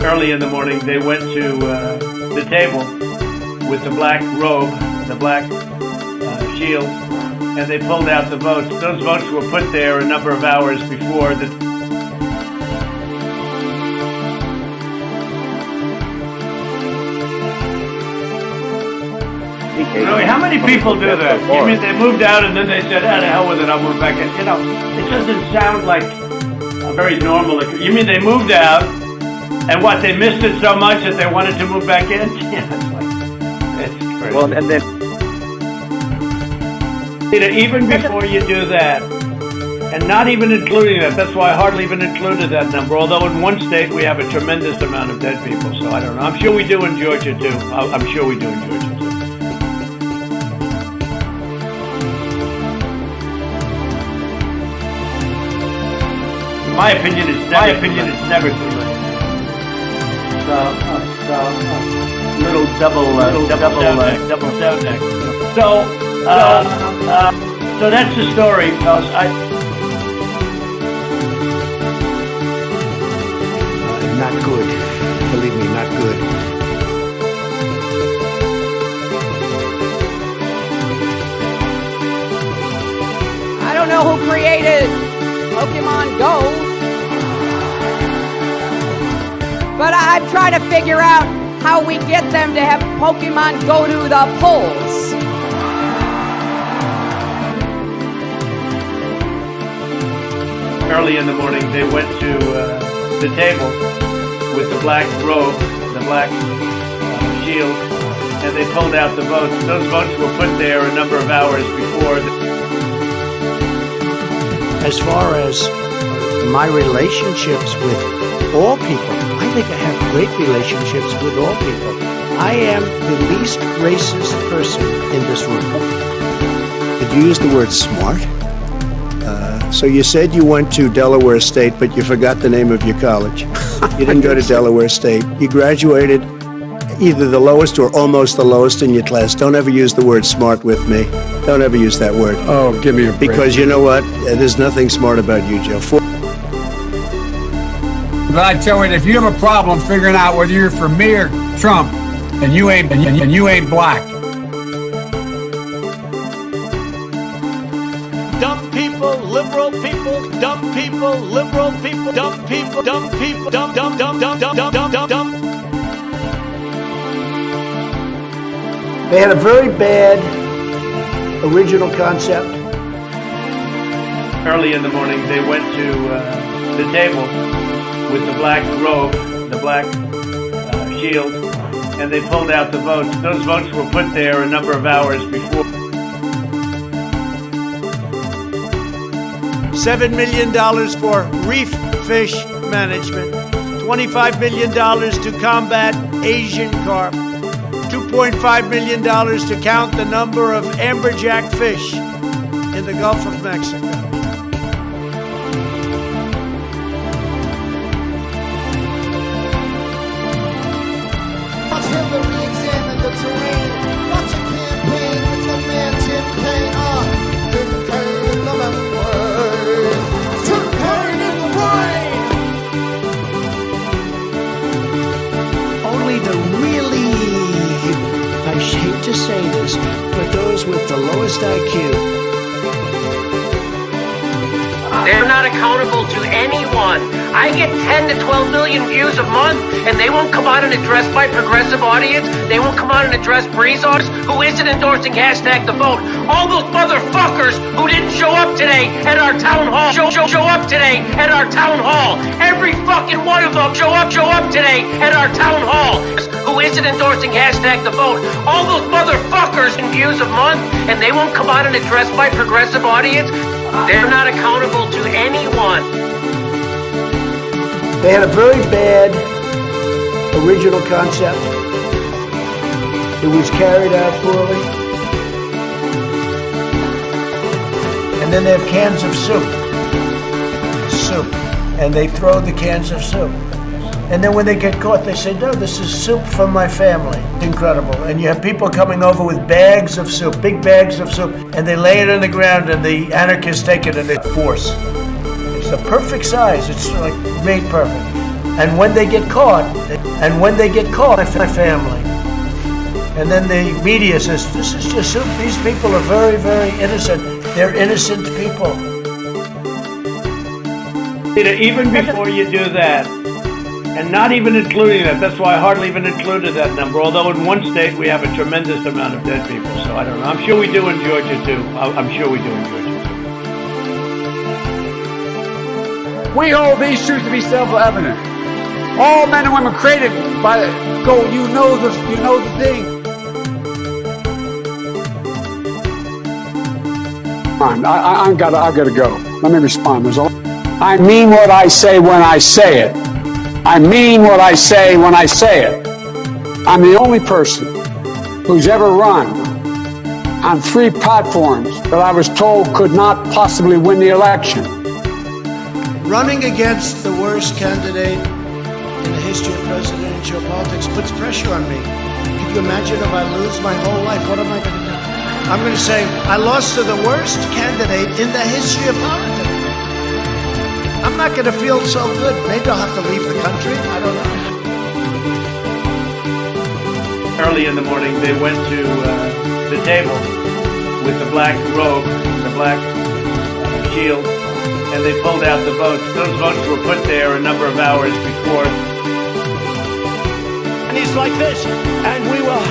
Early in the morning, they went to the table with the black robe, the black shield, and they pulled out the votes. Those votes were put there a number of hours before the... Really, how many people do that? You mean they moved out and then they said, "Ah, the hell with it, I'll move back in"? You know, it doesn't sound like a very normal... You mean they moved out, and what, they missed it so much that they wanted to move back in? Yeah, it's crazy. Well, and then... Even before you do that, and not even including that's why I hardly even included that number, although in one state we have a tremendous amount of dead people, so I don't know. I'm sure we do in Georgia, too. I'm sure we do in Georgia, too. My opinion is never too late. Little double sound neck. So that's the story. Not good. Believe me, not good. I don't know who created Pokemon Go, but I'm trying to figure out how we get them to have Pokemon go to the polls. Early in the morning, they went to the table with the black robe, the black shield, and they pulled out the votes. Those votes were put there a number of hours before the... As far as my relationships with all people, I think I have great relationships with all people. I am the least racist person in this room. Did you use the word smart? So you said you went to Delaware State, but you forgot the name of your college. You didn't go to Delaware State. You graduated either the lowest or almost the lowest in your class. Don't ever use the word smart with me. Don't ever use that word. Oh, give me a break. Because you know what? There's nothing smart about you, Joe. But I tell you, if you have a problem figuring out whether you're for me or Trump, and you ain't black. Dumb people, liberal people, dumb people, liberal people, dumb people, dumb people, dumb. They had a very bad original concept. Early in the morning, they went to the table with the black robe, the black shield, and they pulled out the votes. Those votes were put there a number of hours before. $7 million for reef fish management, $25 million to combat Asian carp, $2.5 million to count the number of amberjack fish in the Gulf of Mexico. Watch Hillary examine the terrain. Watch a campaign with the man Tim Kaine. Tim Kaine in the memory. Tim Kaine in the rain. Only the really, I hate to say this, but those with the lowest IQ. They're not accountable to anyone. I get 10 to 12 million views a month, and they won't come out and address my progressive audience. They won't come out and address Bree's audience, who isn't endorsing hashtag the vote. All those motherfuckers who didn't show up today at our town hall. Show up today at our town hall. Every fucking one of them show up today at our town hall. Who isn't endorsing hashtag the vote. All those motherfuckers in views a month, and they won't come out and address my progressive audience. They're not accountable to anyone. They had a very bad original concept. It was carried out poorly. And then they have cans of soup. And they throw the cans of soup. And then when they get caught, they say, no, this is soup from my family. Incredible. And you have people coming over with bags of soup, big bags of soup, and they lay it on the ground, and the anarchists take it and they force. It's the perfect size. It's like made perfect. And when they get caught, my family. And then the media says, this is just soup. These people are very, very innocent. They're innocent people. Even before you do that, and not even including that, that's why I hardly even included that number, although in one state we have a tremendous amount of dead people, so I don't know. I'm sure we do in Georgia too. I'm sure we do in Georgia too. We hold these truths to be self-evident. All men and women created by go. You know the thing. I gotta go. Let me respond. I mean what I say when I say it. I mean what I say when I say it. I'm the only person who's ever run on 3 platforms that I was told could not possibly win the election. Running against the worst candidate in the history of presidential politics puts pressure on me. Can you imagine if I lose my whole life? What am I going to do? I'm going to say, I lost to the worst candidate in the history of politics. I'm not going to feel so good. Maybe I'll have to leave the country. I don't know. Early in the morning, they went to the table with the black robe, the black shield, and they pulled out the votes. Those votes were put there a number of hours before. And he's like this, and we will,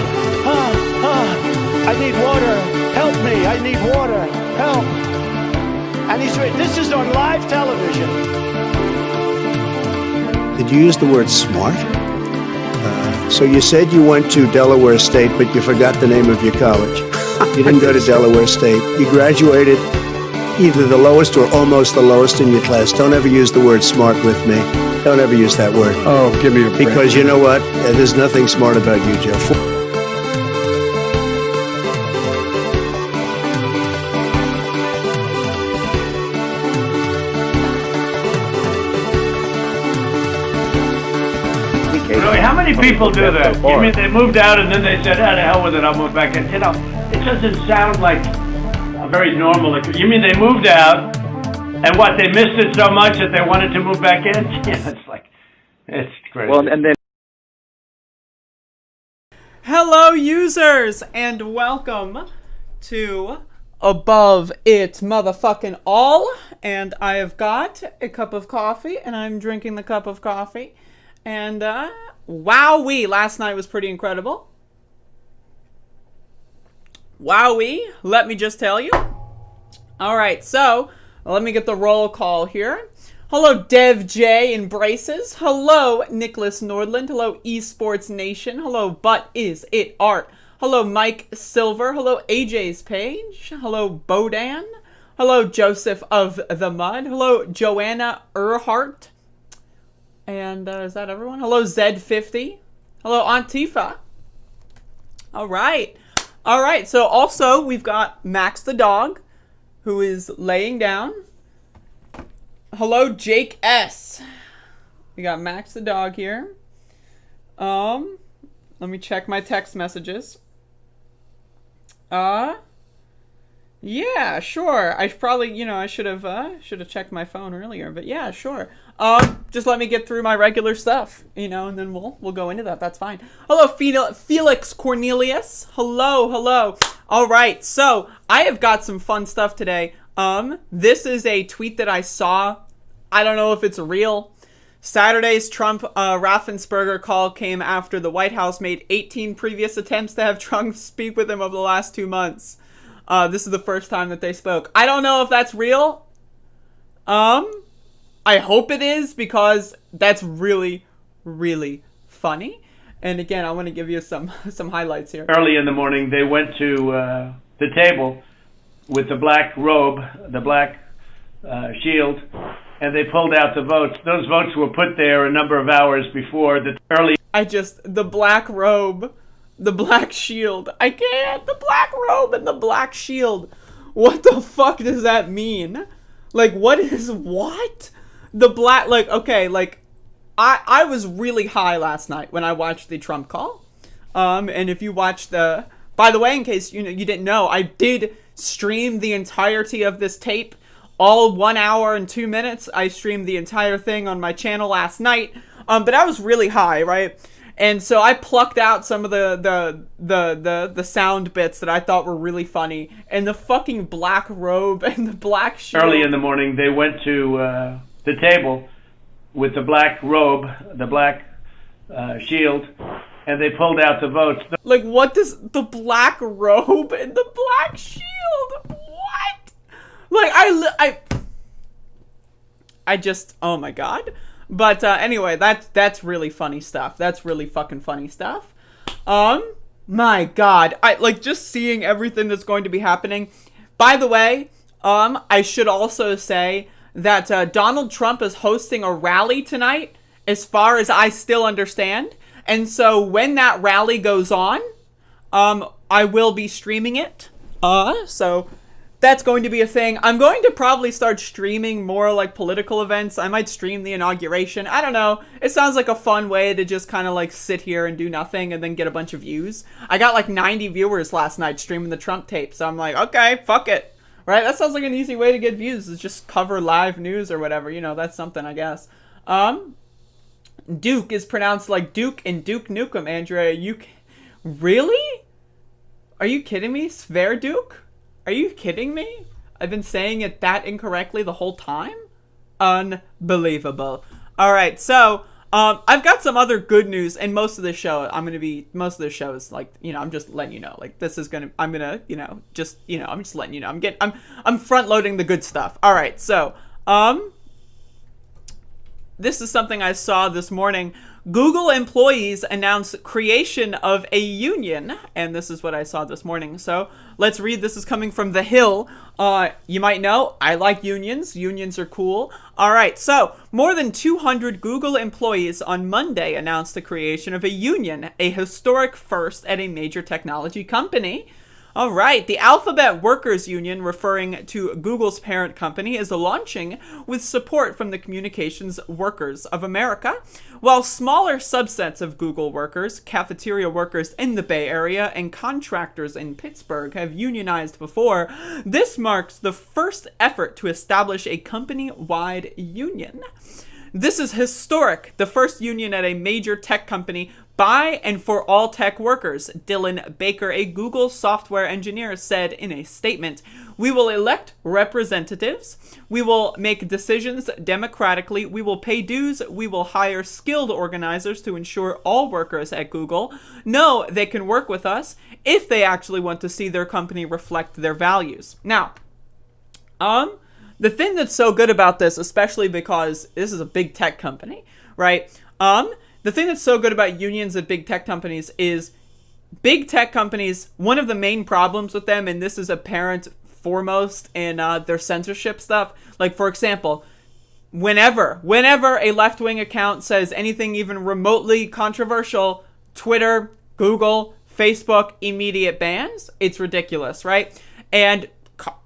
I need water, help me, I need water, help. And this is on live television. Did you use the word smart? So you said you went to Delaware State, but you forgot the name of your college. You didn't go to Delaware State. You graduated either the lowest or almost the lowest in your class. Don't ever use the word smart with me. Don't ever use that word. Oh, give me a break. Because you know what? There's nothing smart about you, Joe. Really, how many people do that? You mean they moved out and then they said, "Ah, the hell with it, I'll move back in." You know, it doesn't sound like a very normal. You mean they moved out and what? They missed it so much that they wanted to move back in? Yeah, it's crazy. Well, and then. Hello, users, and welcome to Above It Motherfucking All. And I have got a cup of coffee, and I'm drinking the cup of coffee. And, wowee, last night was pretty incredible. Wowee, let me just tell you. Alright, so, let me get the roll call here. Hello, Dev J in Braces. Hello, Nicholas Nordland. Hello, Esports Nation. Hello, But Is It Art. Hello, Mike Silver. Hello, AJ's Page. Hello, Bodan. Hello, Joseph of the Mud. Hello, Joanna Earhart. And is that everyone? Hello, Zed50. Hello, Antifa. All right. So also we've got Max the dog, who is laying down. Hello, Jake S. We got Max the dog here. Let me check my text messages. Yeah, sure. I probably, I should have checked my phone earlier, but yeah, sure. Just let me get through my regular stuff, and then we'll go into that. That's fine. Hello, Felix Cornelius. Hello. All right, so I have got some fun stuff today. This is a tweet that I saw. I don't know if it's real. Saturday's Trump Raffensperger call came after the White House made 18 previous attempts to have Trump speak with him over the last 2 months. This is the first time that they spoke. I don't know if that's real. I hope it is, because that's really, really funny. And again, I want to give you some highlights here. Early in the morning, they went to the table with the black robe, the black shield, and they pulled out the votes. Those votes were put there a number of hours before the the black robe, the black shield. I can't. The black robe and the black shield. What the fuck does that mean? What? The black, I was really high last night when I watched the Trump call. And if you watched by the way, in case you didn't know, I did stream the entirety of this tape, all 1 hour and 2 minutes. I streamed the entire thing on my channel last night. But I was really high, right? And so I plucked out some of the sound bits that I thought were really funny. And the fucking black robe and the black shield. Early in the morning, they went to the table with the black robe, the black shield, and they pulled out the votes. Like, what does the black robe and the black shield? What? Like, I just, oh my god. But anyway, that's really funny stuff. That's really fucking funny stuff. My god, I like just seeing everything that's going to be happening. By the way, I should also say that Donald Trump is hosting a rally tonight, as far as I still understand. And so when that rally goes on, I will be streaming it. So that's going to be a thing. I'm going to probably start streaming more like political events. I might stream the inauguration. I don't know. It sounds like a fun way to just kind of like sit here and do nothing and then get a bunch of views. I got like 90 viewers last night streaming the Trump tape. So I'm like, okay, fuck it. Right? That sounds like an easy way to get views, is just cover live news or whatever. You know, that's something, I guess. Duke is pronounced like Duke and Duke Nukem, Andrea. Really? Are you kidding me? Sverduke? Are you kidding me? I've been saying it that incorrectly the whole time? Unbelievable. Alright, so, I've got some other good news, and most of the show is like, you know, I'm just letting you know, like, this is gonna, I'm just letting you know, I'm front loading the good stuff. Alright, so, this is something I saw this morning. Google employees announced creation of a union, and this is what I saw this morning. So let's read. This is coming from The Hill. You might know, I like unions. Unions are cool. All right, so more than 200 Google employees on Monday announced the creation of a union, a historic first at a major technology company. All right, the Alphabet Workers Union, referring to Google's parent company, is launching with support from the Communications Workers of America. While smaller subsets of Google workers, cafeteria workers in the Bay Area, and contractors in Pittsburgh have unionized before, this marks the first effort to establish a company-wide union. This is historic, the first union at a major tech company by and for all tech workers, Dylan Baker, a Google software engineer, said in a statement. We will elect representatives. We will make decisions democratically. We will pay dues. We will hire skilled organizers to ensure all workers at Google know they can work with us if they actually want to see their company reflect their values. Now, the thing that's so good about this, especially because this is a big tech company, right? The thing that's so good about unions at big tech companies is big tech companies, one of the main problems with them, and this is apparent foremost in their censorship stuff. Like, for example, whenever a left-wing account says anything even remotely controversial, Twitter, Google, Facebook, immediate bans. It's ridiculous, right? And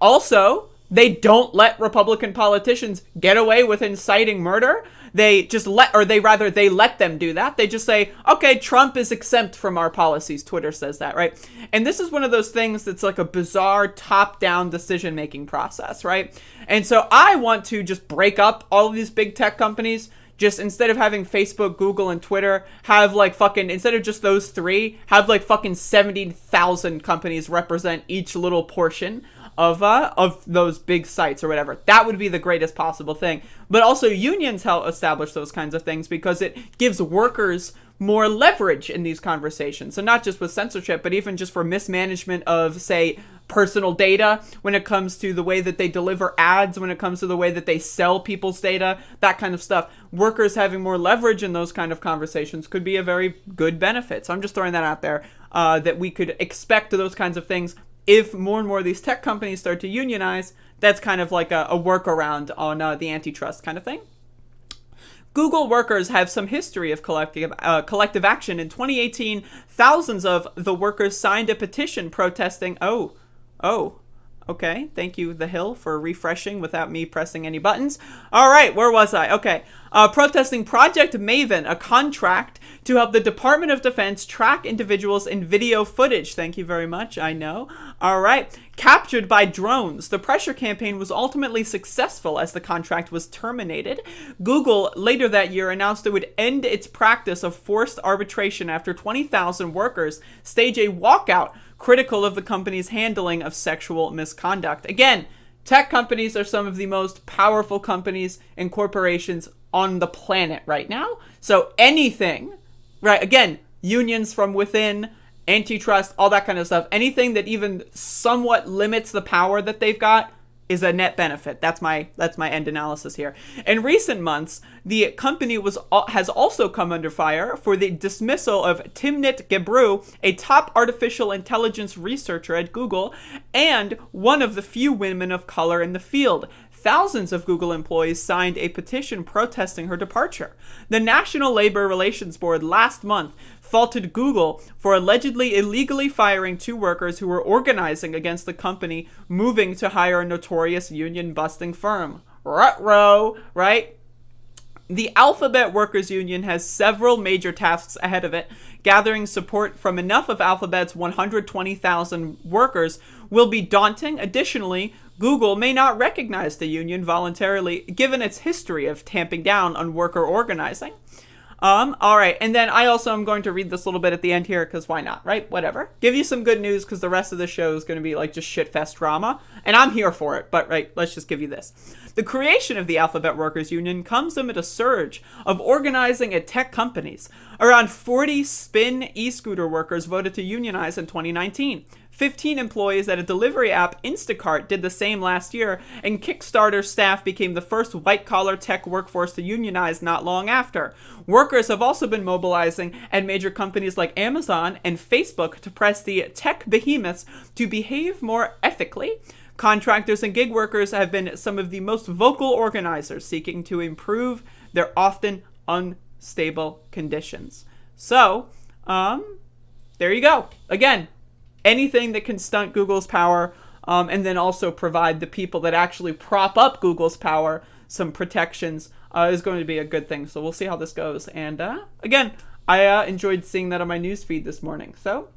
also, they don't let Republican politicians get away with inciting murder. They let them do that. They just say, okay, Trump is exempt from our policies. Twitter says that, right? And this is one of those things that's like a bizarre top-down decision-making process, right? And so I want to just break up all of these big tech companies. Just instead of having Facebook, Google, and Twitter, have like fucking, instead of just those three, have like fucking 70,000 companies represent each little portion of those big sites or whatever. That would be the greatest possible thing. But also unions help establish those kinds of things because it gives workers more leverage in these conversations. So not just with censorship, but even just for mismanagement of, say, personal data, when it comes to the way that they deliver ads, when it comes to the way that they sell people's data, that kind of stuff. Workers having more leverage in those kind of conversations could be a very good benefit. So I'm just throwing that out there, that we could expect those kinds of things. If more and more of these tech companies start to unionize, that's kind of like a workaround on the antitrust kind of thing. Google workers have some history of collective action. In 2018, thousands of the workers signed a petition protesting. Okay, thank you, The Hill, for refreshing without me pressing any buttons. All right, where was I? Okay, protesting Project Maven, a contract to help the Department of Defense track individuals in video footage. Thank you very much, I know. All right, Captured by drones, the pressure campaign was ultimately successful as the contract was terminated. Google later that year announced it would end its practice of forced arbitration after 20,000 workers stage a walkout critical of the company's handling of sexual misconduct. Again, tech companies are some of the most powerful companies and corporations on the planet right now. So anything, right, again, unions from within, antitrust, all that kind of stuff, anything that even somewhat limits the power that they've got is a net benefit. That's my end analysis here. In recent months, the company has also come under fire for the dismissal of Timnit Gebru, a top artificial intelligence researcher at Google, and one of the few women of color in the field. Thousands of Google employees signed a petition protesting her departure. The National Labor Relations Board last month faulted Google for allegedly illegally firing 2 workers who were organizing against the company moving to hire a notorious union-busting firm. Ruh-roh, right? The Alphabet Workers Union has several major tasks ahead of it. Gathering support from enough of Alphabet's 120,000 workers will be daunting. Additionally, Google may not recognize the union voluntarily, given its history of tamping down on worker organizing. All right, and then I also am going to read this little bit at the end here, because why not, right? Whatever. Give you some good news, because the rest of the show is going to be like just shit-fest drama, and I'm here for it, but right, let's just give you this. The creation of the Alphabet Workers Union comes amid a surge of organizing at tech companies. Around 40 spin e-scooter workers voted to unionize in 2019. 15 employees at a delivery app, Instacart, did the same last year, and Kickstarter staff became the first white-collar tech workforce to unionize not long after. Workers have also been mobilizing at major companies like Amazon and Facebook to press the tech behemoths to behave more ethically. Contractors and gig workers have been some of the most vocal organizers seeking to improve their often unstable conditions. So, there you go. Again, anything that can stunt Google's power, and then also provide the people that actually prop up Google's power some protections is going to be a good thing. So we'll see how this goes. And again, I enjoyed seeing that on my newsfeed this morning. So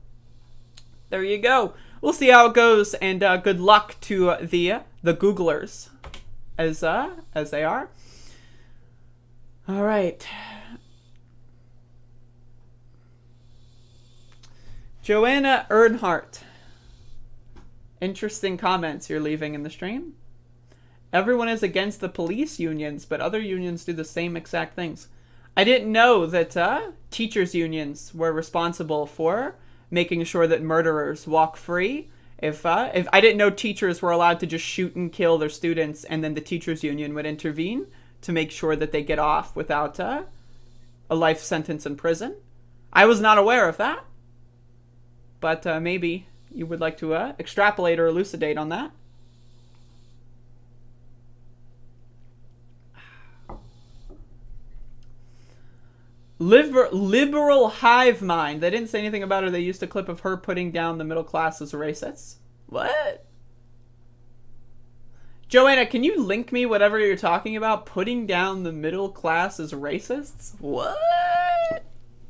there you go. We'll see how it goes, and good luck to the Googlers as they are. All right. Joanna Earnhardt. Interesting comments you're leaving in the stream. Everyone is against the police unions, but other unions do the same exact things. I didn't know that teachers' unions were responsible for making sure that murderers walk free. If I didn't know teachers were allowed to just shoot and kill their students, and then the teachers' union would intervene to make sure that they get off without a life sentence in prison. I was not aware of that. But maybe you would like to extrapolate or elucidate on that. Liberal hive mind. They didn't say anything about her. They used a clip of her putting down the middle class as racists. What? Joanna, can you link me whatever you're talking about? Putting down the middle class as racists? What?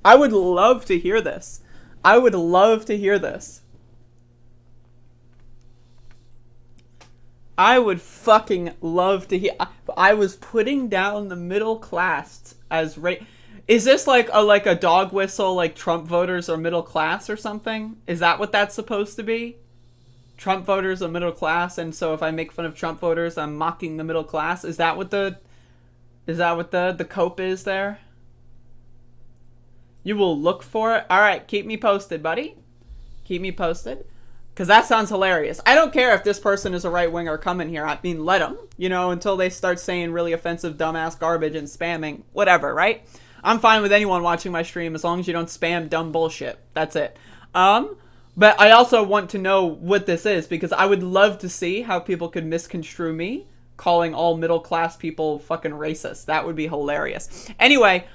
I would love to hear this. I would love to hear this. I would fucking love to hear. I was putting down the middle class as Is this like a dog whistle, like Trump voters are middle class or something? Is that what that's supposed to be? Trump voters are middle class, and so if I make fun of Trump voters, I'm mocking the middle class. Is that what the cope is there? You will look for it. All right, keep me posted, buddy. Keep me posted. Because that sounds hilarious. I don't care if this person is a right-winger coming here. I mean, let them, until they start saying really offensive, dumbass garbage and spamming. Whatever, right? I'm fine with anyone watching my stream as long as you don't spam dumb bullshit. That's it. But I also want to know what this is, because I would love to see how people could misconstrue me calling all middle-class people fucking racist. That would be hilarious. Anyway,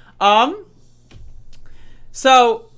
so,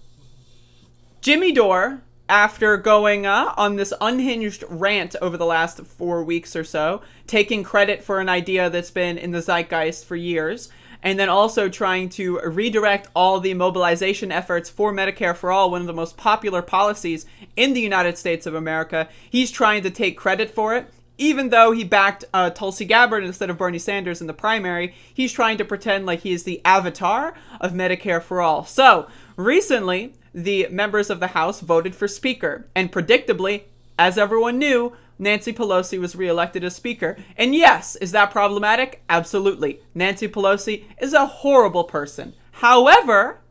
Jimmy Dore, after going on this unhinged rant over the last 4 weeks or so, taking credit for an idea that's been in the zeitgeist for years, and then also trying to redirect all the mobilization efforts for Medicare for All, one of the most popular policies in the United States of America. He's trying to take credit for it. Even though he backed Tulsi Gabbard instead of Bernie Sanders in the primary, he's trying to pretend like he is the avatar of Medicare for All. So, recently, the members of the House voted for Speaker. And predictably, as everyone knew, Nancy Pelosi was reelected as Speaker. And yes, is that problematic? Absolutely. Nancy Pelosi is a horrible person. However,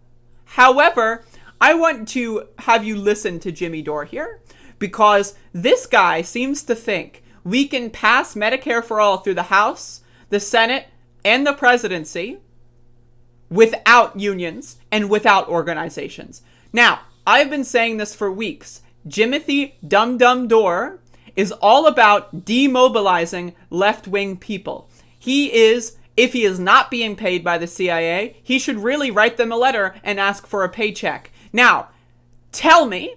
I want to have you listen to Jimmy Dore here, because this guy seems to think we can pass Medicare for All through the House, the Senate, and the presidency without unions and without organizations. Now, I've been saying this for weeks. Jimothy Dum Dum Dore is all about demobilizing left-wing people. He is, if he is not being paid by the CIA, he should really write them a letter and ask for a paycheck. Now, tell me,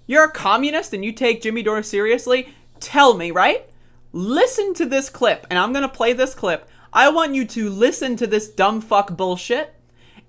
you're a communist and you take Jimmy Dore seriously? Tell me, right? Listen to this clip, and I'm going to play this clip. I want you to listen to this dumb fuck bullshit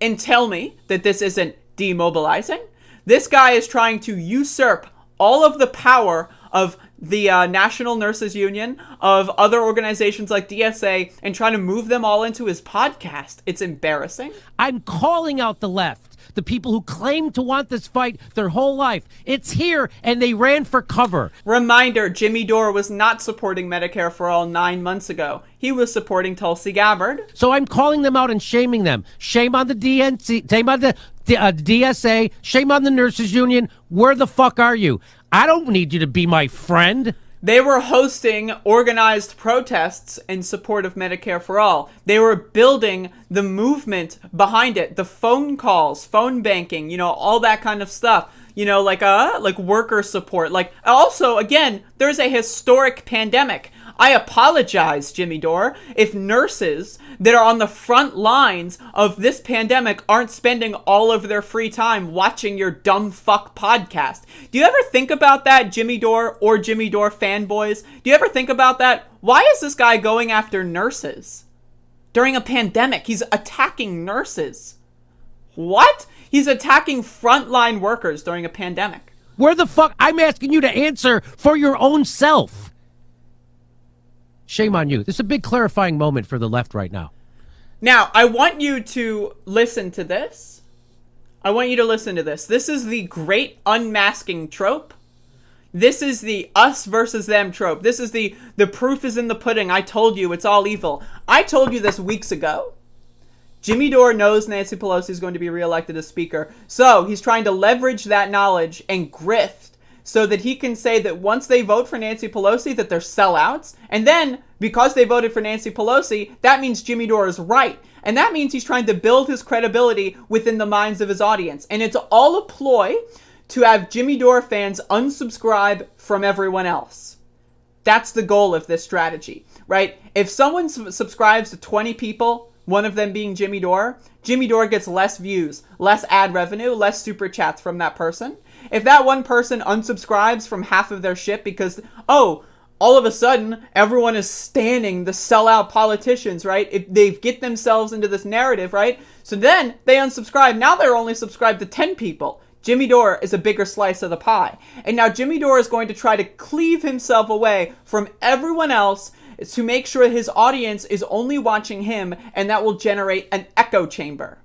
and tell me that this isn't demobilizing. This guy is trying to usurp all of the power of the National Nurses Union, of other organizations like DSA, and trying to move them all into his podcast. It's embarrassing. I'm calling out the left. The people who claim to want this fight their whole life. It's here, and they ran for cover. Reminder, Jimmy Dore was not supporting Medicare for All 9 months ago. He was supporting Tulsi Gabbard. So I'm calling them out and shaming them. Shame on the DNC, shame on the DSA, shame on the Nurses Union. Where the fuck are you? I don't need you to be my friend. They were hosting organized protests in support of Medicare for All. They were building the movement behind it, the phone calls, phone banking, you know, all that kind of stuff. You know, like worker support. Like, also, again, there's a historic pandemic. I apologize, Jimmy Dore, if nurses that are on the front lines of this pandemic aren't spending all of their free time watching your dumb fuck podcast. Do you ever think about that, Jimmy Dore or Jimmy Dore fanboys? Do you ever think about that? Why is this guy going after nurses during a pandemic? He's attacking nurses. What? He's attacking frontline workers during a pandemic. Where the fuck? I'm asking you to answer for your own self. Shame on you. This is a big clarifying moment for the left right now. Now, I want you to listen to this. This is the great unmasking trope. This is the us versus them trope. This is the proof is in the pudding. I told you it's all evil. I told you this weeks ago. Jimmy Dore knows Nancy Pelosi is going to be reelected as Speaker. So he's trying to leverage that knowledge and grift so that he can say that once they vote for Nancy Pelosi, that they're sellouts. And then, because they voted for Nancy Pelosi, that means Jimmy Dore is right. And that means he's trying to build his credibility within the minds of his audience. And it's all a ploy to have Jimmy Dore fans unsubscribe from everyone else. That's the goal of this strategy, right? If someone subscribes to 20 people, one of them being Jimmy Dore gets less views, less ad revenue, less super chats from that person. If that one person unsubscribes from half of their shit because, all of a sudden, everyone is standing the sellout politicians, right? If they get themselves into this narrative, right? So then they unsubscribe. Now they're only subscribed to 10 people. Jimmy Dore is a bigger slice of the pie. And now Jimmy Dore is going to try to cleave himself away from everyone else to make sure his audience is only watching him, and that will generate an echo chamber.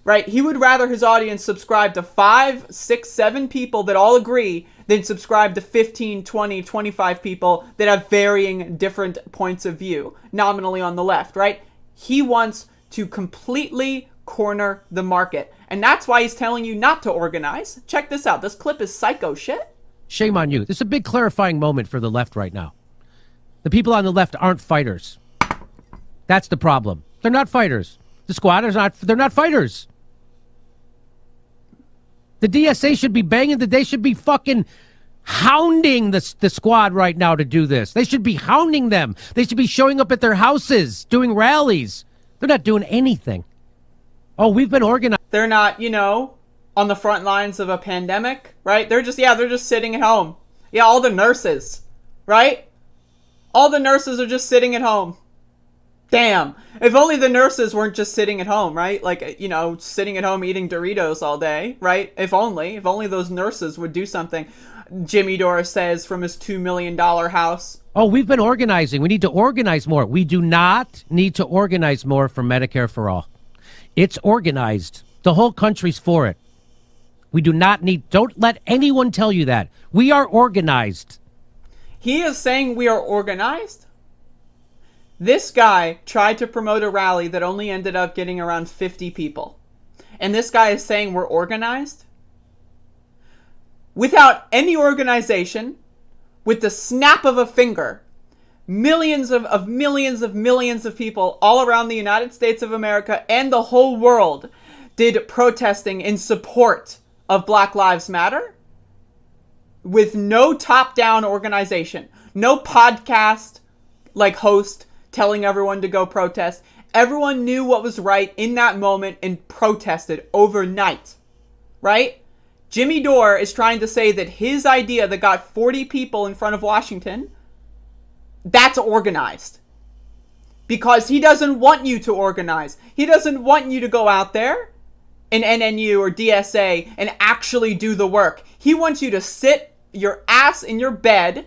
Right? He would rather his audience subscribe to 5, 6, 7 people that all agree than subscribe to 15, 20, 25 people that have varying different points of view, nominally on the left, right? He wants to completely corner the market. And that's why he's telling you not to organize. Check this out. This clip is psycho shit. Shame on you. This is a big clarifying moment for the left right now. The people on the left aren't fighters. That's the problem. They're not fighters. The squatters they're not fighters. The DSA should be banging they should be fucking hounding the squad right now to do this. They should be hounding them. They should be showing up at their houses, doing rallies. They're not doing anything. Oh, we've been organized. They're not, on the front lines of a pandemic, right? They're just sitting at home. Yeah, all the nurses, right? All the nurses are just sitting at home. Damn. If only the nurses weren't just sitting at home, right? Like, you know, sitting at home eating Doritos all day, right? If only those nurses would do something. Jimmy Dore says from his $2 million house. Oh, we've been organizing. We need to organize more. We do not need to organize more for Medicare for all. It's organized. The whole country's for it. We do not need, don't let anyone tell you that. We are organized. He is saying we are organized? This guy tried to promote a rally that only ended up getting around 50 people. And this guy is saying we're organized? Without any organization, with the snap of a finger, millions of people all around the United States of America and the whole world did protesting in support of Black Lives Matter with no top-down organization, no podcast like host telling everyone to go protest. Everyone knew what was right in that moment and protested overnight, right? Jimmy Dore is trying to say that his idea that got 40 people in front of Washington, that's organized. Because he doesn't want you to organize. He doesn't want you to go out there in NNU or DSA and actually do the work. He wants you to sit your ass in your bed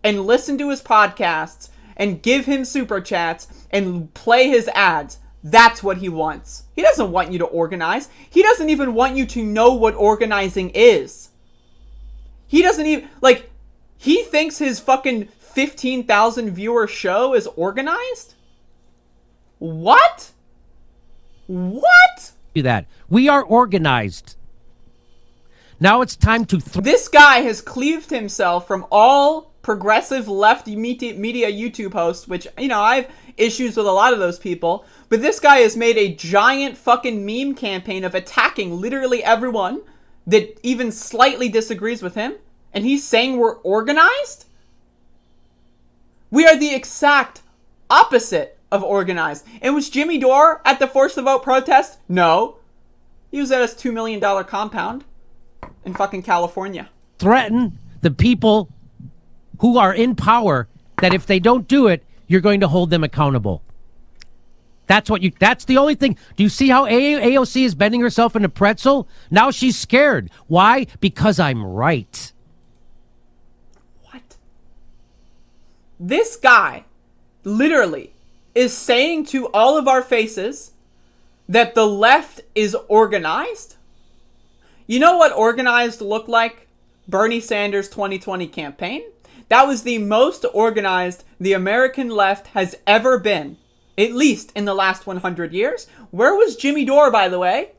and listen to his podcasts and give him super chats and play his ads. That's what he wants. He doesn't want you to organize. He doesn't even want you to know what organizing is. He doesn't even, like, he thinks his fucking 15,000 viewer show is organized? What? What? Do that. We are organized. Now it's time to... This guy has cleaved himself from all progressive left media YouTube hosts, which, you know, I have issues with a lot of those people, but this guy has made a giant fucking meme campaign of attacking literally everyone that even slightly disagrees with him, and he's saying we're organized? We are the exact opposite of organized. And was Jimmy Dore at the Force the Vote protest? No. He was at his $2 million compound in fucking California. Threaten the people who are in power that if they don't do it, you're going to hold them accountable. That's the only thing. Do you see how AOC is bending herself in a pretzel? Now she's scared. Why? Because I'm right. What? This guy literally is saying to all of our faces that the left is organized. You know what organized looked like? Bernie Sanders' 2020 campaign. That was the most organized the American left has ever been, at least in the last 100 years. Where was Jimmy Dore, by the way,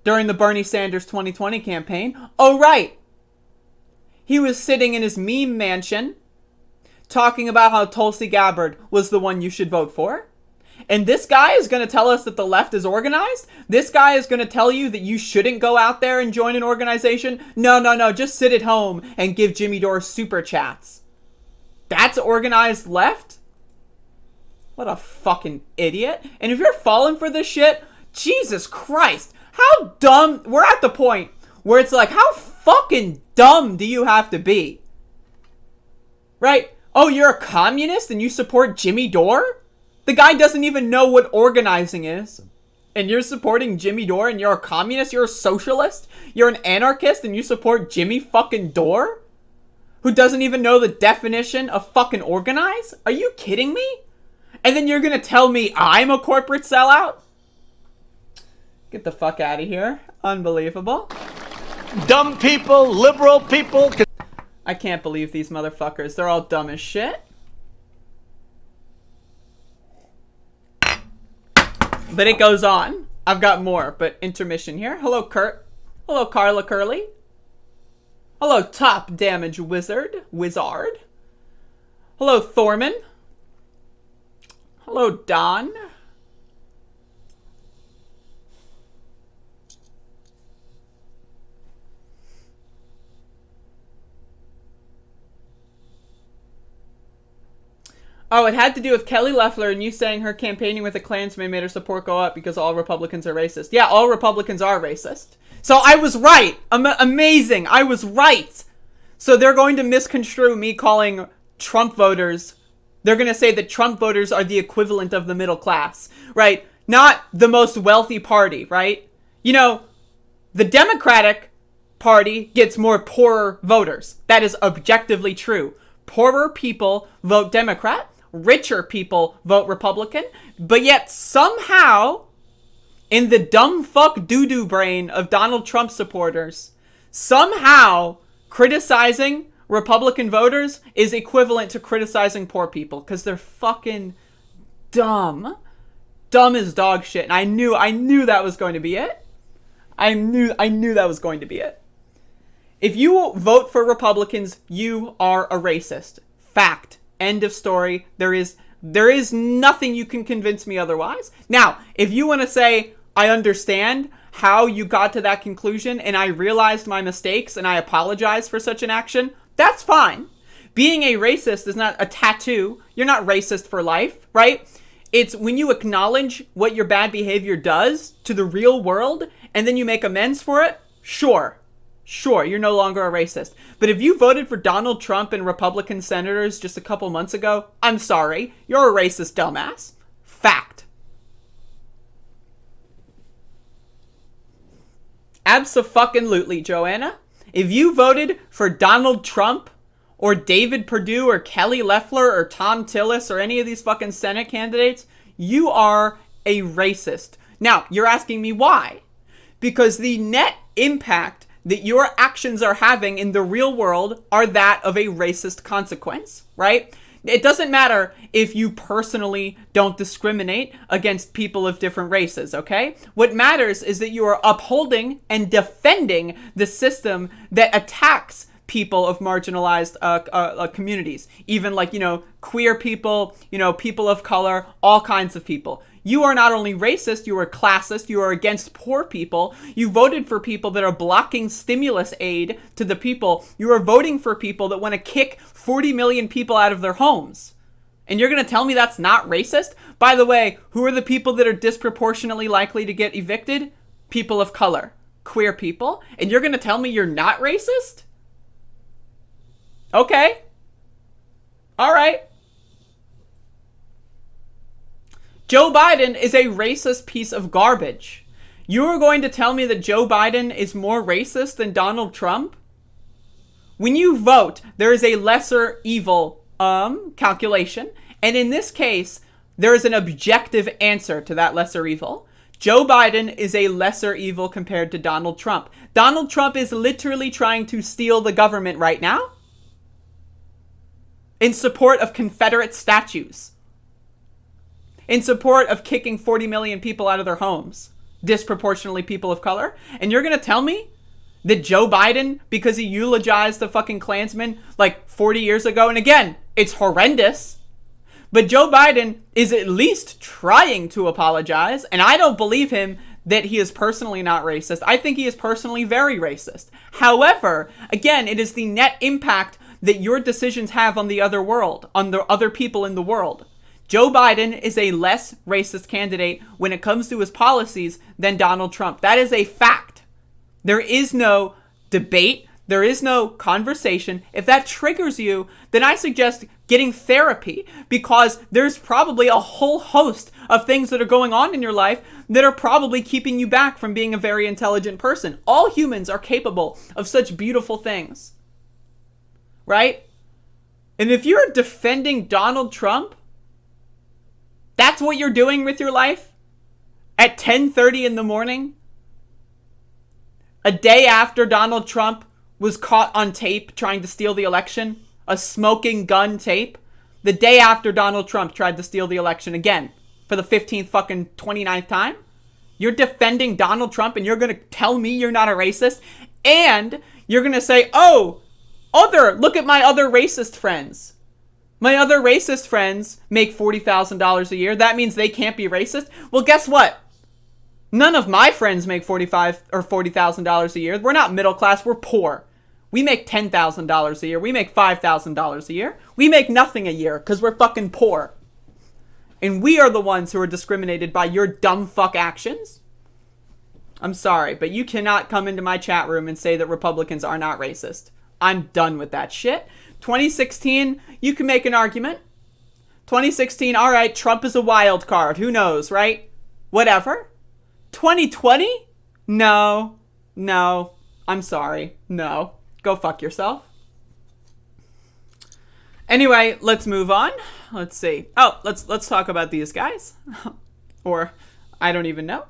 during the Bernie Sanders 2020 campaign? Oh, right. He was sitting in his meme mansion talking about how Tulsi Gabbard was the one you should vote for. And this guy is going to tell us that the left is organized? This guy is going to tell you that you shouldn't go out there and join an organization? No, just sit at home and give Jimmy Dore super chats. That's organized left? What a fucking idiot. And if you're falling for this shit, Jesus Christ, how dumb. We're at the point where it's like, how fucking dumb do you have to be? Right? Oh, you're a communist and you support Jimmy Dore? The guy doesn't even know what organizing is. And you're supporting Jimmy Dore and you're a communist? You're a socialist? You're an anarchist and you support Jimmy fucking Dore? Who doesn't even know the definition of fucking organize? Are you kidding me? And then you're gonna tell me I'm a corporate sellout? Get the fuck out of here. Unbelievable. Dumb people, liberal people. I can't believe these motherfuckers. They're all dumb as shit. But it goes on. I've got more, but intermission here. Hello, Kurt. Hello, Carla Curley. Hello, Top Damage Wizard. Hello, Thorman. Hello, Don. Oh, it had to do with Kelly Loeffler and you saying her campaigning with a Klansman made her support go up because all Republicans are racist. Yeah, all Republicans are racist. So I was right. Amazing. I was right. So they're going to misconstrue me calling Trump voters they're going to say that Trump voters are the equivalent of the middle class, right? Not the most wealthy party, right? You know, the Democratic Party gets more poorer voters. That is objectively true. Poorer people vote Democrat, richer people vote Republican, but yet somehow, in the dumb fuck doo-doo brain of Donald Trump supporters, somehow criticizing Republican voters is equivalent to criticizing poor people because they're fucking dumb. Dumb as dog shit. And I knew that was going to be it. I knew that was going to be it. If you vote for Republicans, you are a racist. Fact. End of story. There is nothing you can convince me otherwise. Now, if you want to say, I understand how you got to that conclusion and I realized my mistakes and I apologize for such an action, that's fine. Being a racist is not a tattoo. You're not racist for life, right? It's when you acknowledge what your bad behavior does to the real world and then you make amends for it, sure, you're no longer a racist. But if you voted for Donald Trump and Republican senators just a couple months ago, I'm sorry, you're a racist dumbass. Fact. Abso-fucking-lutely, Joanna. If you voted for Donald Trump or David Perdue or Kelly Loeffler or Tom Tillis or any of these fucking Senate candidates, you are a racist. Now, you're asking me why? Because the net impact that your actions are having in the real world are that of a racist consequence, right? It doesn't matter if you personally don't discriminate against people of different races, okay? What matters is that you are upholding and defending the system that attacks people of marginalized communities, even like, you know, queer people, you know, people of color, all kinds of people. You are not only racist, you are classist, you are against poor people. You voted for people that are blocking stimulus aid to the people. You are voting for people that want to kick 40 million people out of their homes. And you're going to tell me that's not racist? By the way, who are the people that are disproportionately likely to get evicted? People of color, queer people. And you're going to tell me you're not racist? Okay. All right. Joe Biden is a racist piece of garbage. You are going to tell me that Joe Biden is more racist than Donald Trump? When you vote, there is a lesser evil calculation. And in this case, there is an objective answer to that lesser evil. Joe Biden is a lesser evil compared to Donald Trump. Donald Trump is literally trying to steal the government right now in support of Confederate statues, in support of kicking 40 million people out of their homes, disproportionately people of color. And you're going to tell me that Joe Biden, because he eulogized the fucking Klansmen like 40 years ago, and again, it's horrendous, but Joe Biden is at least trying to apologize, and I don't believe him that he is personally not racist. I think he is personally very racist. However, again, it is the net impact that your decisions have on the other world, on the other people in the world. Joe Biden is a less racist candidate when it comes to his policies than Donald Trump. That is a fact. There is no debate. There is no conversation. If that triggers you, then I suggest getting therapy, because there's probably a whole host of things that are going on in your life that are probably keeping you back from being a very intelligent person. All humans are capable of such beautiful things, right? And if you're defending Donald Trump, that's what you're doing with your life at 10:30 in the morning, a day after Donald Trump was caught on tape trying to steal the election, a smoking gun tape, the day after Donald Trump tried to steal the election again for the 15th fucking 29th time. You're defending Donald Trump and you're going to tell me you're not a racist, and you're going to say, oh, look at my other racist friends. My other racist friends make $40,000 a year. That means they can't be racist. Well, guess what? None of my friends make $45,000 or $40,000 a year. We're not middle class. We're poor. We make $10,000 a year. We make $5,000 a year. We make nothing a year because we're fucking poor. And we are the ones who are discriminated by your dumb fuck actions. I'm sorry, but you cannot come into my chat room and say that Republicans are not racist. I'm done with that shit. 2016, you can make an argument. 2016, all right, Trump is a wild card. Who knows, right? Whatever. 2020? No. I'm sorry. No. Go fuck yourself. Anyway, let's move on. Let's see. Oh, let's talk about these guys. Or I don't even know.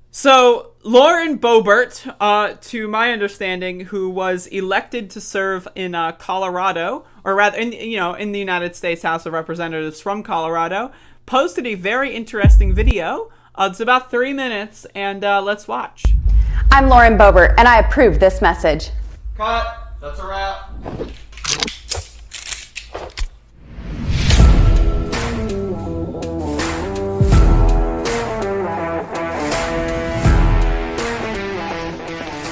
So, Lauren Boebert, to my understanding, who was elected to serve in Colorado, or rather, in the United States House of Representatives from Colorado, posted a very interesting video. It's about 3 minutes, and let's watch. I'm Lauren Boebert, and I approve this message. Cut. That's a wrap.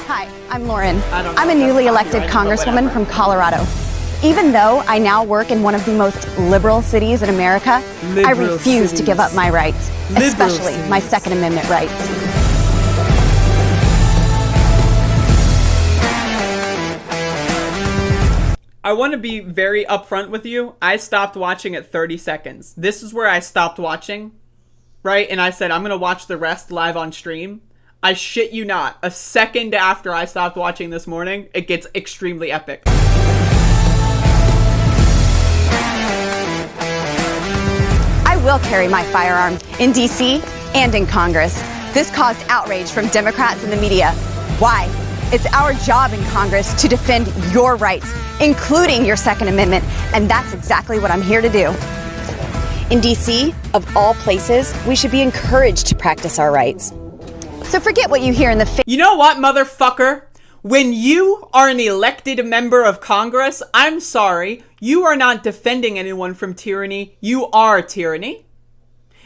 Hi, I'm Lauren. I'm a newly elected congresswoman from Colorado. Even though I now work in one of the most liberal cities in America, I refuse to give up my rights, especially my Second Amendment rights. I want to be very upfront with you. I stopped watching at 30 seconds. This is where I stopped watching, right? And I said, I'm going to watch the rest live on stream. I shit you not. A second after I stopped watching this morning, it gets extremely epic. I will carry my firearm in D.C. and in Congress. This caused outrage from Democrats and the media. Why? It's our job in Congress to defend your rights, including your Second Amendment, and that's exactly what I'm here to do. In D.C., of all places, we should be encouraged to practice our rights. So forget what you hear in the... You know what, motherfucker? When you are an elected member of Congress, I'm sorry, you are not defending anyone from tyranny. You are tyranny.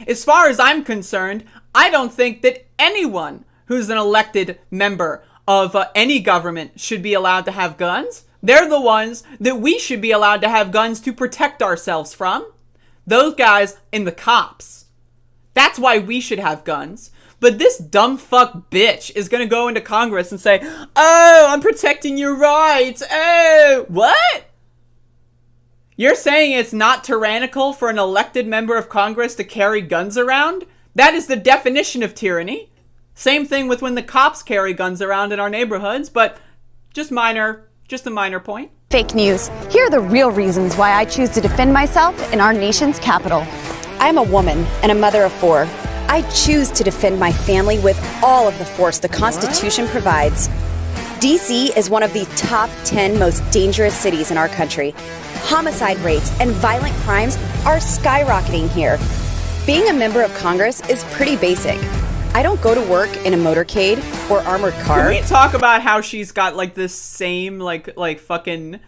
As far as I'm concerned, I don't think that anyone who's an elected member of any government should be allowed to have guns. They're the ones that we should be allowed to have guns to protect ourselves from. Those guys and the cops. That's why we should have guns. But this dumb fuck bitch is gonna go into Congress and say, oh, I'm protecting your rights. Oh, what? You're saying it's not tyrannical for an elected member of Congress to carry guns around? That is the definition of tyranny. Same thing with when the cops carry guns around in our neighborhoods, but just a minor point. Fake news. Here are the real reasons why I choose to defend myself in our nation's capital. I'm a woman and a mother of 4. I choose to defend my family with all of the force the Constitution provides. D.C. is one of the top 10 most dangerous cities in our country. Homicide rates and violent crimes are skyrocketing here. Being a member of Congress is pretty basic. I don't go to work in a motorcade or armored car. Can we talk about how she's got like this same like fucking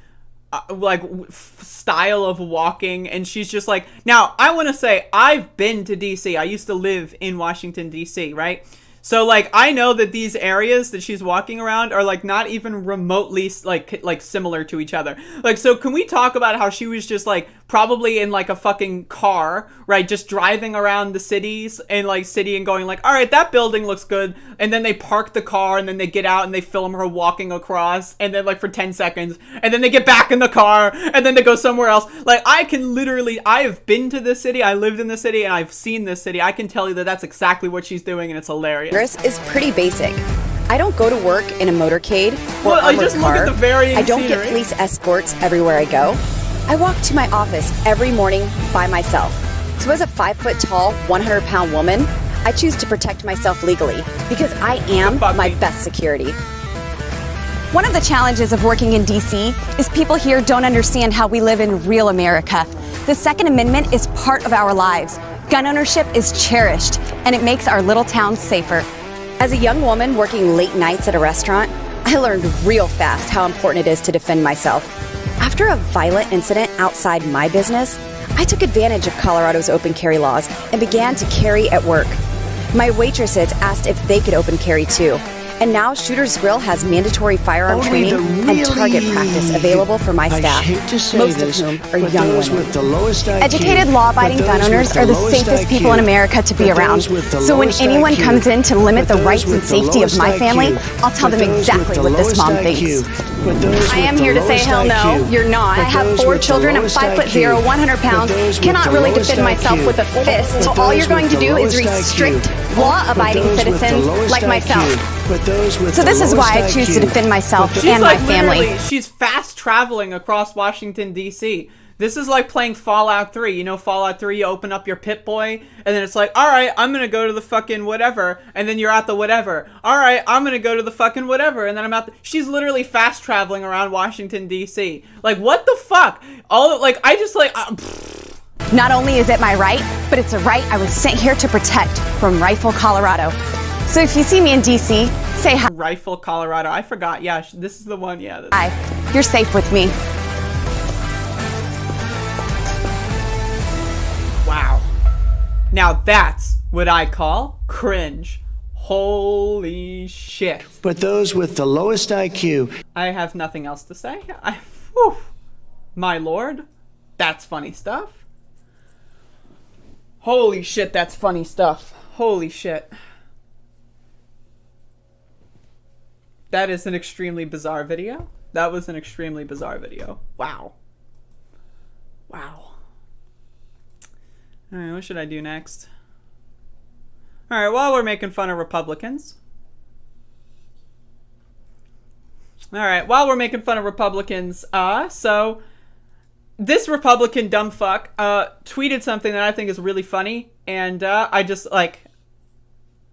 style of walking, and she's just like, now I want to say I've been to DC. I used to live in Washington DC, right? So like I know that these areas that she's walking around are like not even remotely like similar to each other. Like, so can we talk about how she was just like probably in like a fucking car, right? Just driving around the cities and like city and going like, all right, that building looks good. And then they park the car and then they get out and they film her walking across and then like for 10 seconds and then they get back in the car and then they go somewhere else. Like I have been to this city. I lived in this city and I've seen this city. I can tell you that that's exactly what she's doing and it's hilarious. Is pretty basic. I don't go to work in a motorcade or armored car. I don't get police escorts everywhere I go. I walk to my office every morning by myself. So as a 5-foot-tall, 100-pound woman, I choose to protect myself legally because I am my best security. One of the challenges of working in D.C. is people here don't understand how we live in real America. The Second Amendment is part of our lives. Gun ownership is cherished, and it makes our little towns safer. As a young woman working late nights at a restaurant, I learned real fast how important it is to defend myself. After a violent incident outside my business, I took advantage of Colorado's open carry laws and began to carry at work. My waitresses asked if they could open carry too. And now Shooter's Grill has mandatory firearm training and target practice available for my staff, most of whom are young women. Educated, law-abiding gun owners are the safest people in America to be around. So when anyone comes in to limit the rights and safety of my family, I'll tell them exactly what this mom thinks. those I am with here the to say lowest hell no, IQ, you're not. I but have those 4 with the children, I'm lowest 5'0", IQ, 100 but pounds. those with Cannot the really lowest defend myself IQ, with a fist. but So all those you're going with to the do is lowest restrict IQ, law-abiding but those with the citizens lowest like IQ, myself. but those with So the this is why I lowest choose to IQ, defend myself She's and like my family. literally, she's fast traveling across Washington, D.C. This is like playing Fallout 3. You know Fallout 3, you open up your Pip-Boy, and then it's like, alright, I'm gonna go to the fucking whatever, and then you're at the whatever. Alright, I'm gonna go to the fucking whatever, and then I'm at the... She's literally fast traveling around Washington, D.C. Like, what the fuck? I just like... Not only is it my right, but it's a right I was sent here to protect from Rifle, Colorado. So if you see me in D.C., say hi. Rifle, Colorado. I forgot. Yeah, this is the one. Yeah. Hi. You're safe with me. Wow. Now that's what I call cringe. Holy shit. but those with the lowest IQ. I have nothing else to say. Whew. My lord, that's funny stuff. Holy shit, that's funny stuff. Holy shit. That is an extremely bizarre video. That was an extremely bizarre video. Wow. Wow. Alright, what should I do next? Alright, while we're making fun of Republicans. Alright, while we're making fun of Republicans, so this Republican dumb fuck tweeted something that I think is really funny, and I just want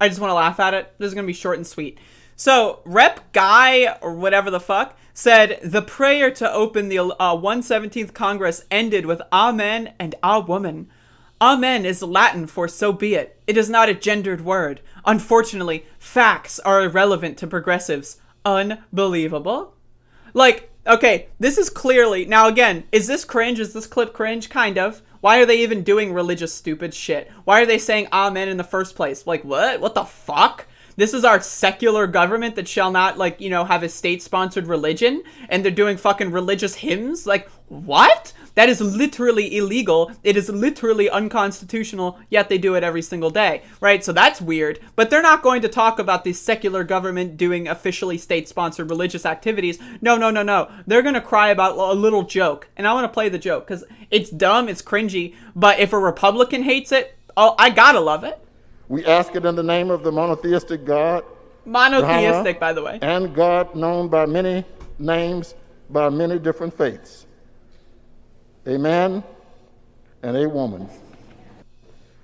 to laugh at it. This is gonna be short and sweet. So, Rep Guy, or whatever the fuck, said, the prayer to open the 117th Congress ended with Amen and A woman. Amen is Latin for so be it. It is not a gendered word. Unfortunately, facts are irrelevant to progressives. Unbelievable. Like, okay, this is clearly... Now again, is this cringe? Is this clip cringe? Kind of. Why are they even doing religious stupid shit? Why are they saying amen in the first place? Like, what? What the fuck? This is our secular government that shall not, like, you know, have a state-sponsored religion, and they're doing fucking religious hymns? Like, what? That is literally illegal. It is literally unconstitutional, yet they do it every single day, right? So that's weird. But they're not going to talk about the secular government doing officially state-sponsored religious activities. No, no, no, no. They're going to cry about a little joke, and I want to play the joke, because it's dumb, it's cringy, but if a Republican hates it, oh, I gotta love it. We ask it in the name of the monotheistic God. Monotheistic, by the way. And God known by many names, by many different faiths. A man and a woman.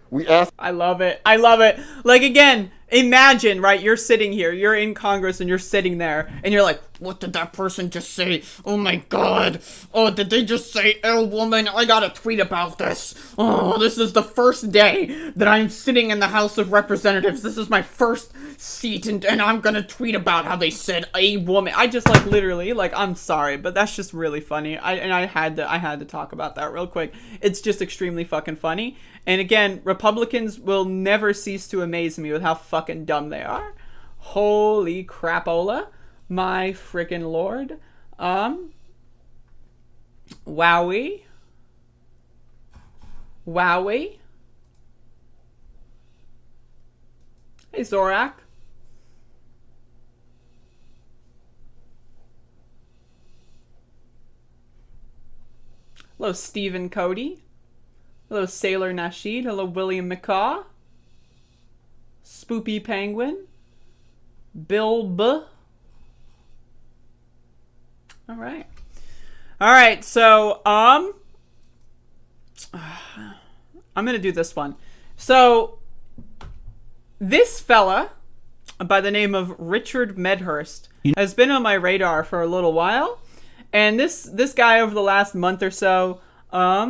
We ask... I love it. I love it. Like, again, imagine, right, you're sitting here, you're in Congress, and you're sitting there, and you're like, what did that person just say? Oh my god. Oh, did they just say, oh woman, I gotta tweet about this. Oh, this is the first day that I'm sitting in the House of Representatives. This is my first seat, and I'm gonna tweet about how they said a woman. I just, like, literally, like, I'm sorry, but that's just really funny. I had to talk about that real quick. It's just extremely fucking funny. And again, Republicans will never cease to amaze me with how fucking dumb they are. Holy crapola. My frickin' lord. Wowie. Wowie. Hey, Zorak. Hello, Stephen Cody. Hello, Sailor Nasheed. Hello, William McCaw. Spoopy Penguin. Bill B. Alright. Alright, so, I'm gonna do this one. So, this fella, by the name of Richard Medhurst, has been on my radar for a little while. And this guy over the last month or so, I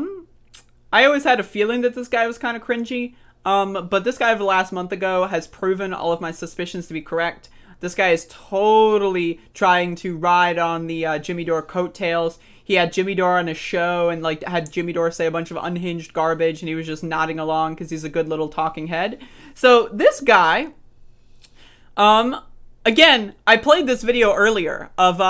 always had a feeling that this guy was kind of cringy. But this guy over the last month ago has proven all of my suspicions to be correct. This guy is totally trying to ride on the Jimmy Dore coattails. He had Jimmy Dore on his show and like had Jimmy Dore say a bunch of unhinged garbage, and he was just nodding along because he's a good little talking head. So this guy, again, I played this video earlier of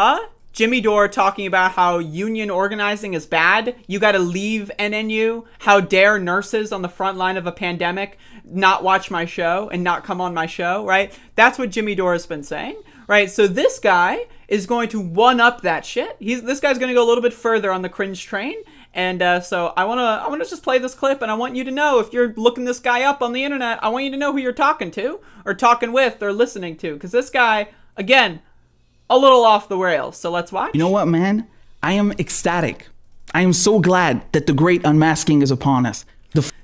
Jimmy Dore talking about how union organizing is bad. You gotta leave NNU. How dare nurses on the front line of a pandemic not watch my show and not come on my show, right? That's what Jimmy Dore has been saying, right? So this guy is going to one-up that shit. This guy's going to go a little bit further on the cringe train. And so I want to just play this clip, and I want you to know, if you're looking this guy up on the internet, I want you to know who you're talking to, or talking with, or listening to, because this guy, again, a little off the rails. So let's watch. You know what, man? I am ecstatic. I am so glad that the great unmasking is upon us.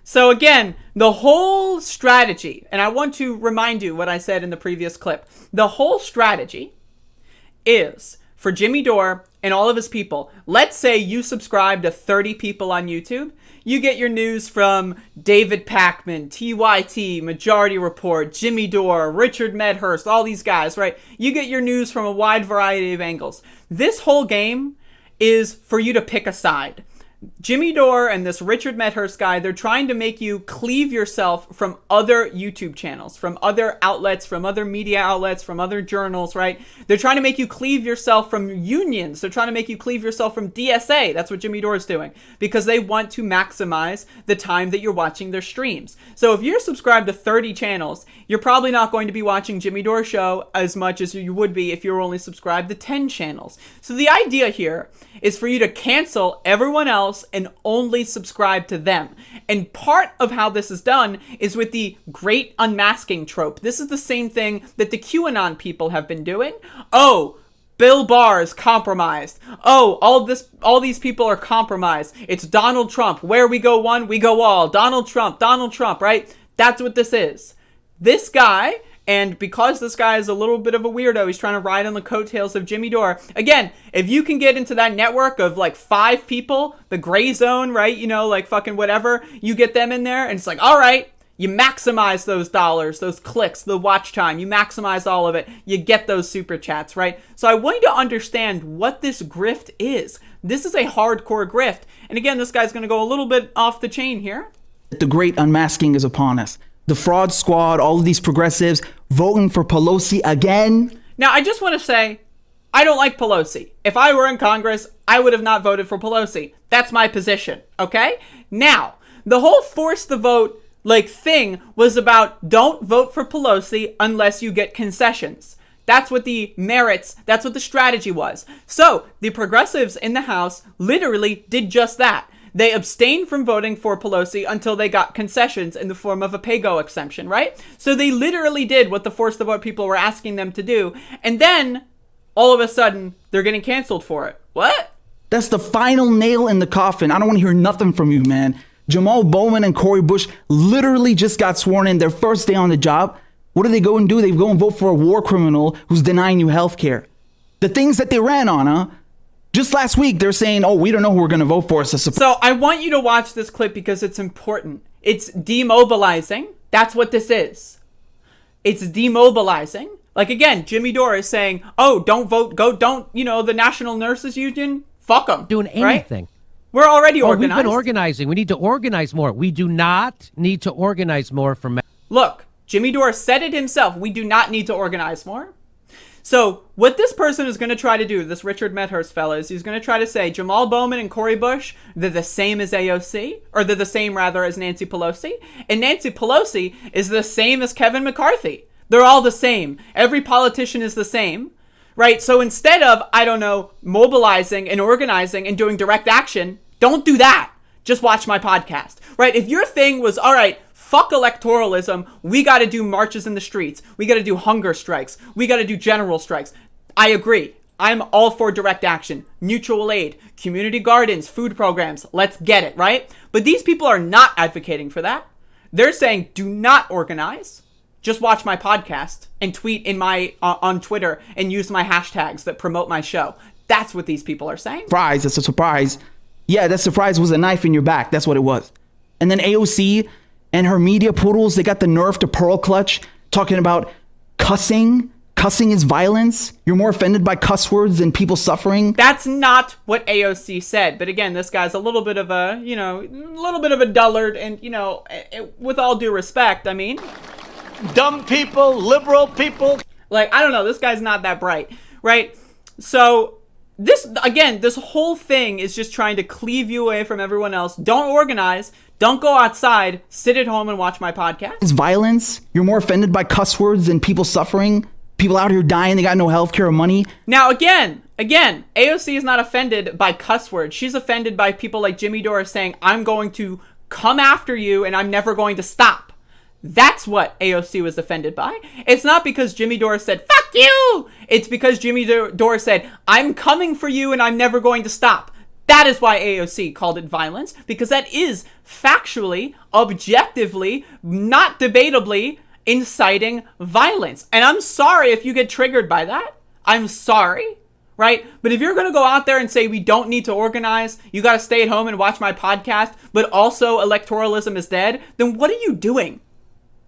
So again, the whole strategy, and I want to remind you what I said in the previous clip, the whole strategy is for Jimmy Dore and all of his people. Let's say you subscribe to 30 people on YouTube. You get your news from David Pakman, TYT, Majority Report, Jimmy Dore, Richard Medhurst, all these guys, right? You get your news from a wide variety of angles. This whole game is for you to pick a side. Jimmy Dore and this Richard Medhurst guy, they're trying to make you cleave yourself from other YouTube channels, from other outlets, from other media outlets, from other journals, right? They're trying to make you cleave yourself from unions. They're trying to make you cleave yourself from DSA. That's what Jimmy Dore is doing, because they want to maximize the time that you're watching their streams. So if you're subscribed to 30 channels, you're probably not going to be watching Jimmy Dore's show as much as you would be if you're only subscribed to 10 channels. So the idea here is for you to cancel everyone else and only subscribe to them. And part of how this is done is with the great unmasking trope. This is the same thing that the QAnon people have been doing. Oh, Bill Barr is compromised. Oh, all these people are compromised. It's Donald Trump. Where we go one, we go all. Donald Trump, right? That's what this is. This guy, and because this guy is a little bit of a weirdo, he's trying to ride on the coattails of Jimmy Dore. Again, if you can get into that network of like 5 people, the gray zone, right? You know, like fucking whatever, you get them in there and it's like, all right, you maximize those dollars, those clicks, the watch time, you maximize all of it, you get those super chats, right? So I want you to understand what this grift is. This is a hardcore grift. And again, this guy's going to go a little bit off the chain here. The great unmasking is upon us. The fraud squad, all of these progressives voting for Pelosi again. Now, I just want to say, I don't like Pelosi. If I were in Congress, I would have not voted for Pelosi. That's my position, okay? Now, the whole force the vote thing was about don't vote for Pelosi unless you get concessions. That's what the merits, that's what the strategy was. So, the progressives in the House literally did just that. They abstained from voting for Pelosi until they got concessions in the form of a pay-go exemption, right? So they literally did what the force the vote people were asking them to do. And then, all of a sudden, they're getting canceled for it. What? That's the final nail in the coffin. I don't want to hear nothing from you, man. Jamal Bowman and Cori Bush literally just got sworn in their first day on the job. What do? They go and vote for a war criminal who's denying you health care. The things that they ran on, huh? Just last week, they're saying, oh, we don't know who we're going to vote for. So I want you to watch this clip because it's important. It's demobilizing. That's what this is. It's demobilizing. Like, again, Jimmy Dore is saying, oh, don't vote, the National Nurses Union, fuck them. Doing anything. Right? We're already organized. We've been organizing. We need to organize more. We do not need to organize more for... Look, Jimmy Dore said it himself. We do not need to organize more. So what this person is going to try to do, this Richard Medhurst fella, is he's going to try to say Jamal Bowman and Cori Bush, they're the same as AOC, or they're the same, rather, as Nancy Pelosi. And Nancy Pelosi is the same as Kevin McCarthy. They're all the same. Every politician is the same, right? So instead of, mobilizing and organizing and doing direct action, don't do that. Just watch my podcast, right? If your thing was, all right, fuck electoralism, we got to do marches in the streets. We got to do hunger strikes. We got to do general strikes. I agree. I'm all for direct action, mutual aid, community gardens, food programs. Let's get it, right? But these people are not advocating for that. They're saying do not organize. Just watch my podcast and tweet on Twitter and use my hashtags that promote my show. That's what these people are saying. Surprise, it's a surprise. Yeah, that surprise was a knife in your back. That's what it was. And then AOC and her media poodles, they got the nerve to pearl clutch, talking about cussing. Cussing is violence. You're more offended by cuss words than people suffering. That's not what AOC said. But again, this guy's a little bit of a, dullard. And, with all due respect, I mean, dumb people, liberal people. Like, I don't know. This guy's not that bright, right? So this whole thing is just trying to cleave you away from everyone else. Don't organize. Don't go outside. Sit at home and watch my podcast. It's violence. You're more offended by cuss words than people suffering. People out here dying, they got no health care or money. Now, again, AOC is not offended by cuss words. She's offended by people like Jimmy Dore saying, I'm going to come after you and I'm never going to stop. That's what AOC was offended by. It's not because Jimmy Dore said, fuck you! It's because Jimmy Dore said, I'm coming for you and I'm never going to stop. That is why AOC called it violence, because that is factually, objectively, not debatably inciting violence. And I'm sorry if you get triggered by that. I'm sorry, right? But if you're going to go out there and say we don't need to organize, you got to stay at home and watch my podcast, but also electoralism is dead, then what are you doing?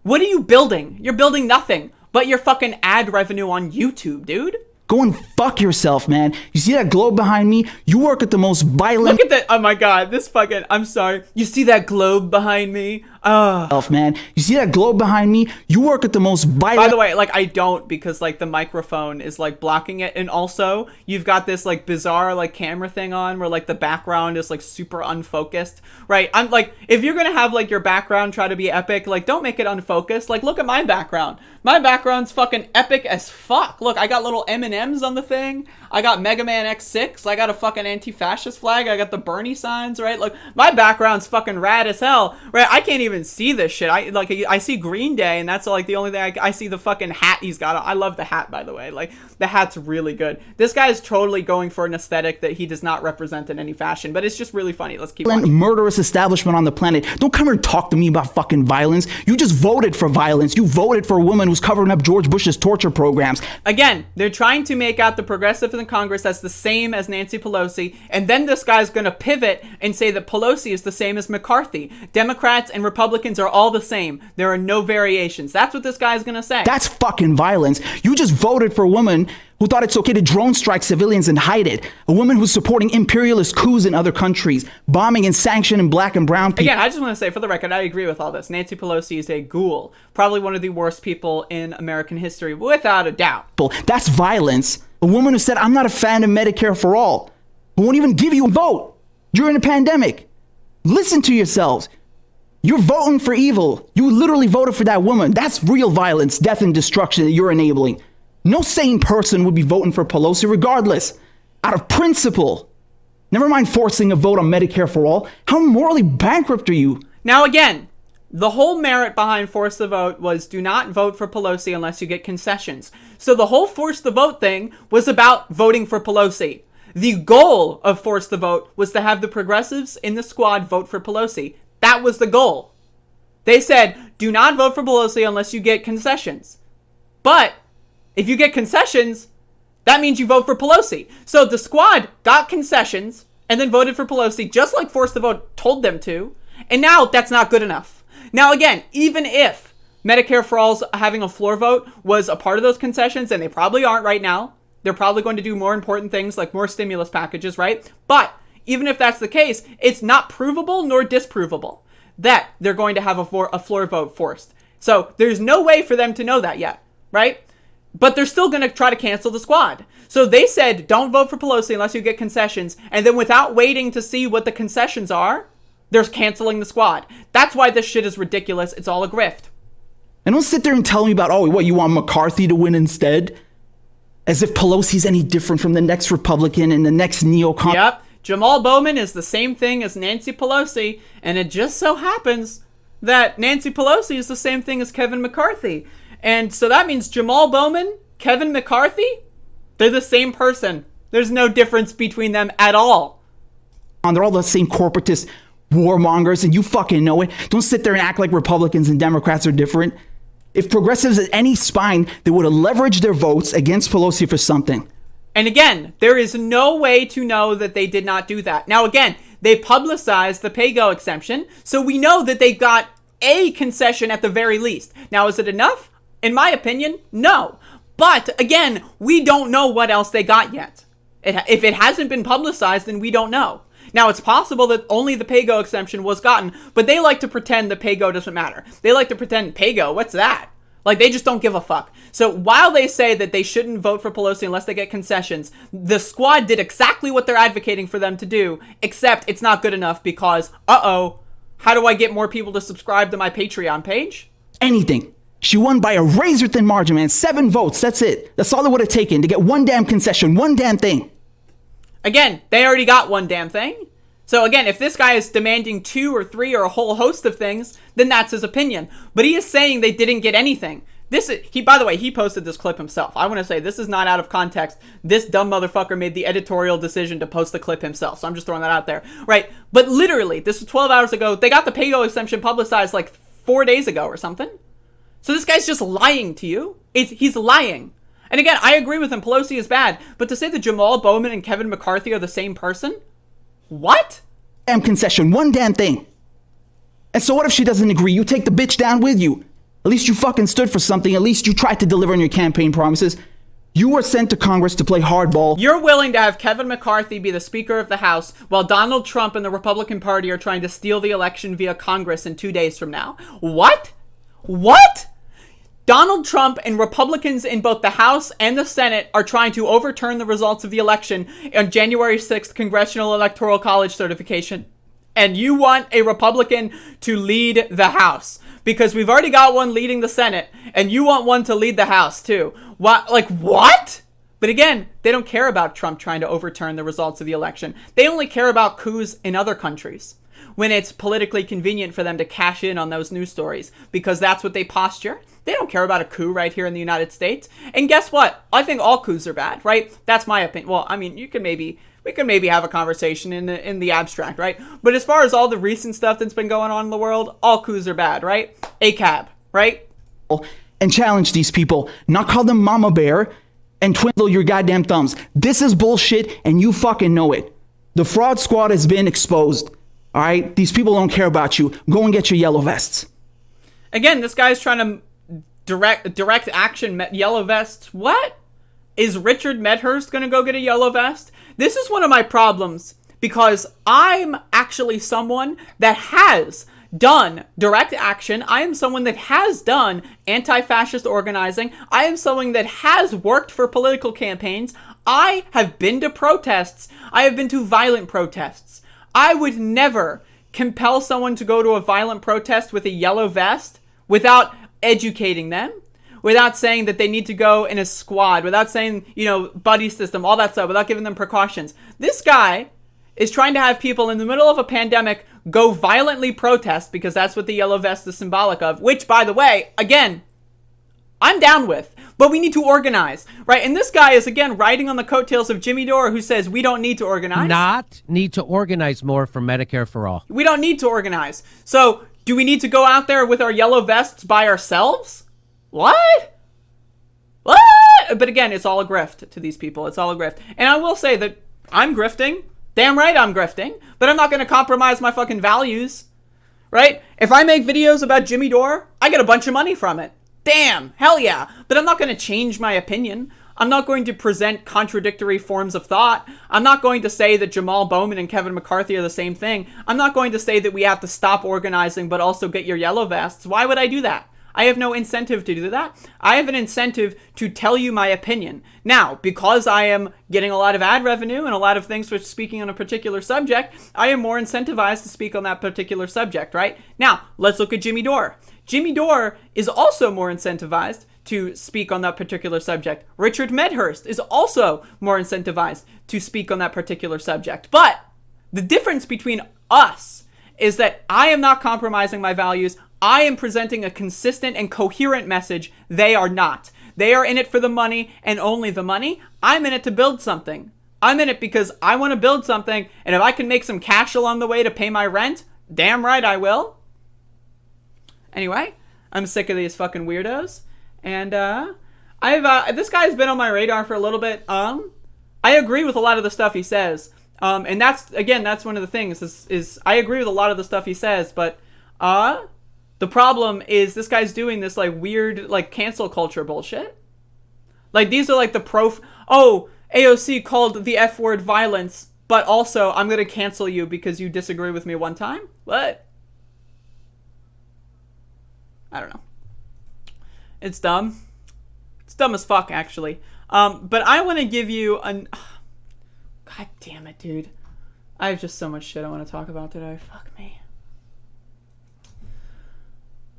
What are you building? You're building nothing but your fucking ad revenue on YouTube, dude. Go and fuck yourself, man. You see that globe behind me? You work at the most violent... Look at that. Oh my God. This fucking... I'm sorry. You see that globe behind me? Man. You see that globe behind me? You work at the most violent... By the way, like, I don't, because, like, the microphone is, like, blocking it. And also, you've got this, like, bizarre, like, camera thing on where, like, the background is, like, super unfocused, right? I'm, like, if you're gonna have, like, your background try to be epic, like, don't make it unfocused. Like, look at my background. My background's fucking epic as fuck. Look, I got little M&Ms on the thing. I got Mega Man X6. I got a fucking anti-fascist flag. I got the Bernie signs, right? Like, my background's fucking rad as hell, right? I can't even see this shit. I see Green Day, and that's like the only thing I see the fucking hat he's got on. I love the hat, by the way. Like, the hat's really good. This guy is totally going for an aesthetic that he does not represent in any fashion, but it's just really funny. Let's keep watching. Murderous establishment on the planet. Don't come here and talk to me about fucking violence. You just voted for violence. You voted for a woman who's covering up George Bush's torture programs. Again, they're trying to make out the progressives in Congress as the same as Nancy Pelosi, and then this guy's going to pivot and say that Pelosi is the same as McCarthy. Democrats and Republicans are all the same. There are no variations. That's what this guy's going to say. That's fucking violence. You just voted for a woman who thought it's okay to drone strike civilians and hide it. A woman who's supporting imperialist coups in other countries, bombing and sanctioning black and brown people. Again, I just want to say, for the record, I agree with all this. Nancy Pelosi is a ghoul. Probably one of the worst people in American history, without a doubt. That's violence. A woman who said, I'm not a fan of Medicare for all, who won't even give you a vote during a pandemic. Listen to yourselves. You're voting for evil. You literally voted for that woman. That's real violence, death, and destruction that you're enabling. No sane person would be voting for Pelosi regardless, out of principle. Never mind forcing a vote on Medicare for all. How morally bankrupt are you? Now again, the whole merit behind force the vote was do not vote for Pelosi unless you get concessions. So the whole force the vote thing was about voting for Pelosi. The goal of force the vote was to have the progressives in the squad vote for Pelosi. That was the goal. They said, do not vote for Pelosi unless you get concessions. But if you get concessions, that means you vote for Pelosi. So the squad got concessions and then voted for Pelosi just like Force the Vote told them to. And now that's not good enough. Now again, even if Medicare for All's having a floor vote was a part of those concessions, and they probably aren't right now, they're probably going to do more important things like more stimulus packages, right? But even if that's the case, it's not provable nor disprovable that they're going to have a floor vote forced. So there's no way for them to know that yet, right? But they're still going to try to cancel the squad. So they said, don't vote for Pelosi unless you get concessions. And then without waiting to see what the concessions are, they're canceling the squad. That's why this shit is ridiculous. It's all a grift. And don't sit there and tell me about, oh, what, you want McCarthy to win instead? As if Pelosi's any different from the next Republican and the next neocon. Yep. Jamal Bowman is the same thing as Nancy Pelosi. And it just so happens that Nancy Pelosi is the same thing as Kevin McCarthy. And so that means Jamal Bowman, Kevin McCarthy, they're the same person. There's no difference between them at all. They're all the same corporatist warmongers, and you fucking know it. Don't sit there and act like Republicans and Democrats are different. If progressives had any spine, they would have leveraged their votes against Pelosi for something. And again, there is no way to know that they did not do that. Now again, they publicized the pay-go exemption, so we know that they got a concession at the very least. Now, is it enough? In my opinion, no. But again, we don't know what else they got yet. If it hasn't been publicized, then we don't know. Now, it's possible that only the pay-go exemption was gotten, but they like to pretend that pay-go doesn't matter. They like to pretend, pay-go, what's that? Like, they just don't give a fuck. So while they say that they shouldn't vote for Pelosi unless they get concessions, the squad did exactly what they're advocating for them to do, except it's not good enough because, how do I get more people to subscribe to my Patreon page? Anything. She won by a razor-thin margin, man. 7 votes, that's it. That's all it would have taken to get one damn concession, one damn thing. Again, they already got one damn thing. So again, if this guy is demanding 2 or 3 or a whole host of things, then that's his opinion. But he is saying they didn't get anything. By the way, he posted this clip himself. I want to say this is not out of context. This dumb motherfucker made the editorial decision to post the clip himself. So I'm just throwing that out there, right? But literally, this was 12 hours ago. They got the pay-go exemption publicized like 4 days ago or something. So this guy's just lying to you. He's lying. And again, I agree with him. Pelosi is bad. But to say that Jamal Bowman and Kevin McCarthy are the same person? What? Damn concession, one damn thing. And so what if she doesn't agree? You take the bitch down with you. At least you fucking stood for something. At least you tried to deliver on your campaign promises. You were sent to Congress to play hardball. You're willing to have Kevin McCarthy be the Speaker of the House while Donald Trump and the Republican Party are trying to steal the election via Congress in 2 days from now. What? What? Donald Trump and Republicans in both the House and the Senate are trying to overturn the results of the election on January 6th Congressional Electoral College certification. And you want a Republican to lead the House because we've already got one leading the Senate and you want one to lead the House too. What? Like, what? But again, they don't care about Trump trying to overturn the results of the election. They only care about coups in other countries when it's politically convenient for them to cash in on those news stories because that's what they posture. They don't care about a coup right here in the United States. And guess what? I think all coups are bad, right? That's my opinion. Well, I mean, we could maybe have a conversation in the abstract, right? But as far as all the recent stuff that's been going on in the world, all coups are bad, right? ACAB, right? And challenge these people, not call them mama bear and twiddle your goddamn thumbs. This is bullshit and you fucking know it. The fraud squad has been exposed. All right? These people don't care about you. Go and get your yellow vests. Again, this guy's trying to direct action yellow vests. What? Is Richard Medhurst going to go get a yellow vest? This is one of my problems because I'm actually someone that has done direct action. I am someone that has done anti-fascist organizing. I am someone that has worked for political campaigns. I have been to protests. I have been to violent protests. I would never compel someone to go to a violent protest with a yellow vest without educating them, without saying that they need to go in a squad, without saying, buddy system, all that stuff, without giving them precautions. This guy is trying to have people in the middle of a pandemic go violently protest because that's what the yellow vest is symbolic of, which, by the way, again, I'm down with, but we need to organize, right? And this guy is, again, riding on the coattails of Jimmy Dore, who says we don't need to organize. Not need to organize more for Medicare for all. We don't need to organize. So do we need to go out there with our yellow vests by ourselves? What? But again, it's all a grift to these people. It's all a grift. And I will say that I'm grifting. Damn right I'm grifting. But I'm not going to compromise my fucking values, right? If I make videos about Jimmy Dore, I get a bunch of money from it. Damn, hell yeah. But I'm not going to change my opinion. I'm not going to present contradictory forms of thought. I'm not going to say that Jamal Bowman and Kevin McCarthy are the same thing. I'm not going to say that we have to stop organizing but also get your yellow vests. Why would I do that? I have no incentive to do that. I have an incentive to tell you my opinion. Now, because I am getting a lot of ad revenue and a lot of things for speaking on a particular subject, I am more incentivized to speak on that particular subject, right? Now, let's look at Jimmy Dore. Jimmy Dore is also more incentivized to speak on that particular subject. Richard Medhurst is also more incentivized to speak on that particular subject. But the difference between us is that I am not compromising my values. I am presenting a consistent and coherent message. They are not. They are in it for the money and only the money. I'm in it to build something. I'm in it because I want to build something, and if I can make some cash along the way to pay my rent, damn right I will. Anyway, I'm sick of these fucking weirdos, and this guy's been on my radar for a little bit. I agree with a lot of the stuff he says, and that's one of the things is I agree with a lot of the stuff he says, but the problem is this guy's doing this like weird like cancel culture bullshit. Like these are like the AOC called the F word violence, but also I'm gonna cancel you because you disagree with me one time. What? I don't know. It's dumb. It's dumb as fuck, actually. But I want to give you God damn it, dude. I have just so much shit I want to talk about today. Fuck me.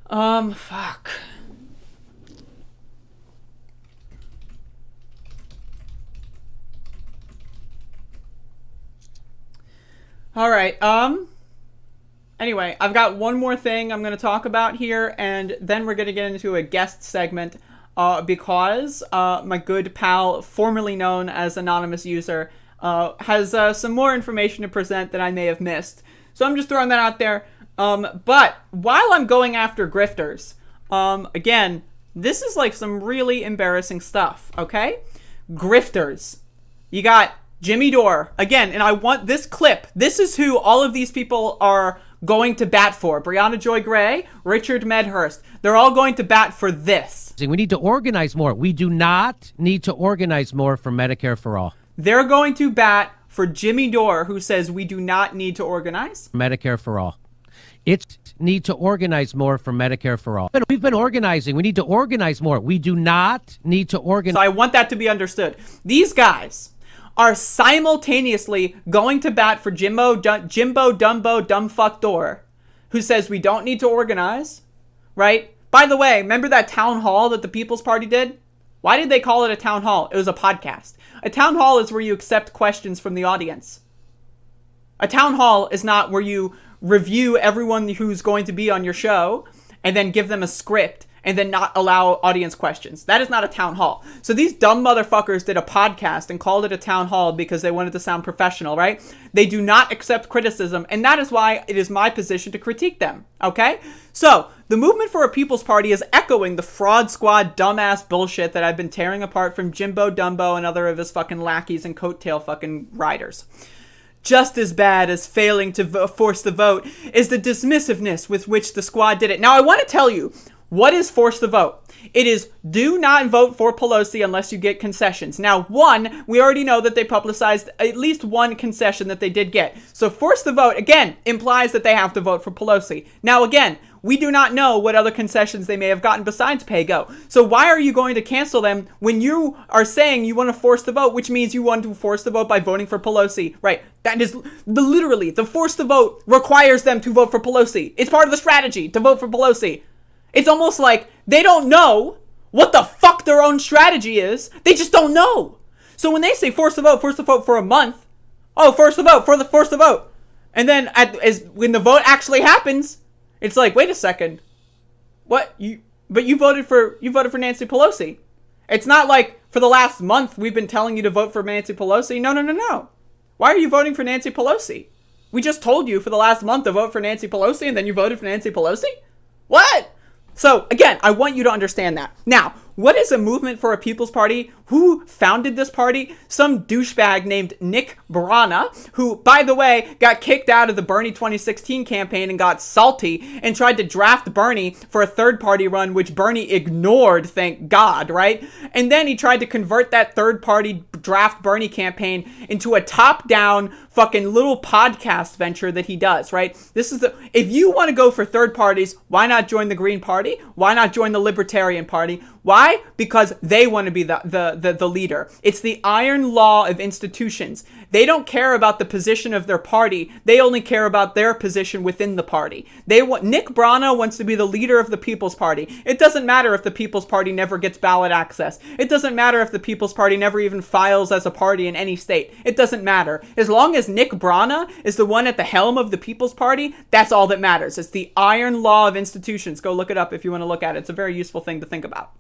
Fuck. All right. Anyway, I've got one more thing I'm going to talk about here, and then we're going to get into a guest segment because my good pal, formerly known as Anonymous User, has some more information to present that I may have missed. So I'm just throwing that out there. But while I'm going after grifters, again, this is like some really embarrassing stuff, okay? Grifters. You got Jimmy Dore. Again, and I want this clip. This is who all of these people are going to bat for. Brianna Joy Gray, Richard Medhurst. They're all going to bat for this. We need to organize more. We do not need to organize more for Medicare for all. They're going to bat for Jimmy Dore, who says we do not need to organize. Medicare for all. It's need to organize more for Medicare for all. We've been organizing. We need to organize more. We do not need to organize. So I want that to be understood. These guys are simultaneously going to bat for Jimbo Dumbo Dumbfuck Dore, who says we don't need to organize, right? By the way, remember that town hall that the People's Party did? Why did they call it a town hall? It was a podcast. A town hall is where you accept questions from the audience. A town hall is not where you review everyone who's going to be on your show and then give them a script and then not allow audience questions. That is not a town hall. So these dumb motherfuckers did a podcast and called it a town hall because they wanted to sound professional, right? They do not accept criticism, and that is why it is my position to critique them, okay? So, the Movement for a People's Party is echoing the fraud squad dumbass bullshit that I've been tearing apart from Jimbo Dumbo and other of his fucking lackeys and coattail fucking riders. Just as bad as failing to force the vote is the dismissiveness with which the squad did it. Now, I want to tell you, what is force the vote? It is do not vote for Pelosi unless you get concessions. Now, one, we already know that they publicized at least one concession that they did get. So force the vote, again, implies that they have to vote for Pelosi. Now, again, we do not know what other concessions they may have gotten besides pay-go. So why are you going to cancel them when you are saying you want to force the vote, which means you want to force the vote by voting for Pelosi? Right. That is literally, the force the vote requires them to vote for Pelosi. It's part of the strategy to vote for Pelosi. It's almost like they don't know what the fuck their own strategy is. They just don't know. So when they say force the vote for a month, oh, force the vote. And then when the vote actually happens, it's like, wait a second. What? You voted for Nancy Pelosi. It's not like for the last month we've been telling you to vote for Nancy Pelosi. No. Why are you voting for Nancy Pelosi? We just told you for the last month to vote for Nancy Pelosi and then you voted for Nancy Pelosi? What? So, again, I want you to understand that. Now, what is a Movement for a People's Party? Who founded this party? Some douchebag named Nick Brana, who, by the way, got kicked out of the Bernie 2016 campaign and got salty and tried to draft Bernie for a third-party run, which Bernie ignored, thank God, right? And then he tried to convert that third-party draft Bernie campaign into a top-down fucking little podcast venture that he does, right? If you want to go for third parties, why not join the Green Party? Why not join the Libertarian Party? Why? Because they want to be the leader. It's the iron law of institutions. They don't care about the position of their party. They only care about their position within the party. Nick Brana wants to be the leader of the People's Party. It doesn't matter if the People's Party never gets ballot access. It doesn't matter if the People's Party never even files as a party in any state. It doesn't matter. As long as Nick Brana is the one at the helm of the People's Party, that's all that matters. It's the iron law of institutions. Go look it up if you want to look at it. It's a very useful thing to think about.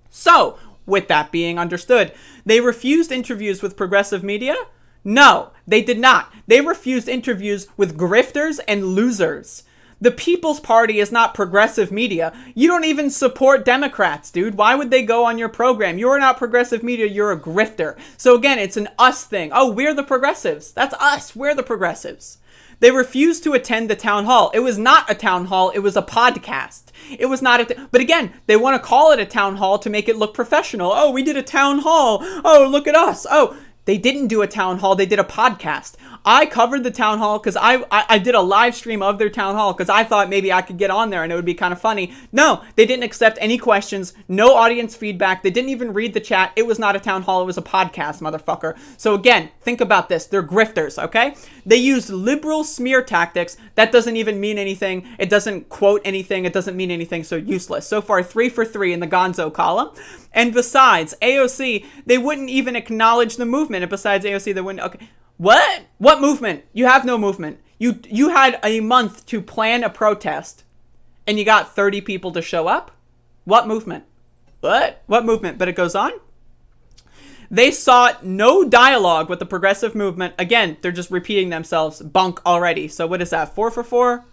So, with that being understood, they refused interviews with progressive media? No, they did not. They refused interviews with grifters and losers. The People's Party is not progressive media. You don't even support Democrats, dude. Why would they go on your program? You're not progressive media, you're a grifter. So again, it's an us thing. Oh, we're the progressives. That's us. We're the progressives. They refused to attend the town hall. It was not a town hall. It was a podcast. It was not but again, they want to call it a town hall to make it look professional. Oh, we did a town hall. Oh, look at us. Oh, they didn't do a town hall. They did a podcast. I covered the town hall because I did a live stream of their town hall because I thought maybe I could get on there and it would be kind of funny. No, they didn't accept any questions, no audience feedback. They didn't even read the chat. It was not a town hall. It was a podcast, motherfucker. So again, think about this. They're grifters, okay? They used liberal smear tactics. That doesn't even mean anything. It doesn't quote anything. It doesn't mean anything, so useless. So far, 3 for 3 in the gonzo column. And besides, AOC, they wouldn't even acknowledge the movement. And besides AOC, they wouldn't... Okay. What? What movement? You have no movement. You had a month to plan a protest, and you got 30 people to show up? What movement? What? What movement? But it goes on. They sought no dialogue with the progressive movement. Again, they're just repeating themselves. Bunk already. So what is that? 4 for 4?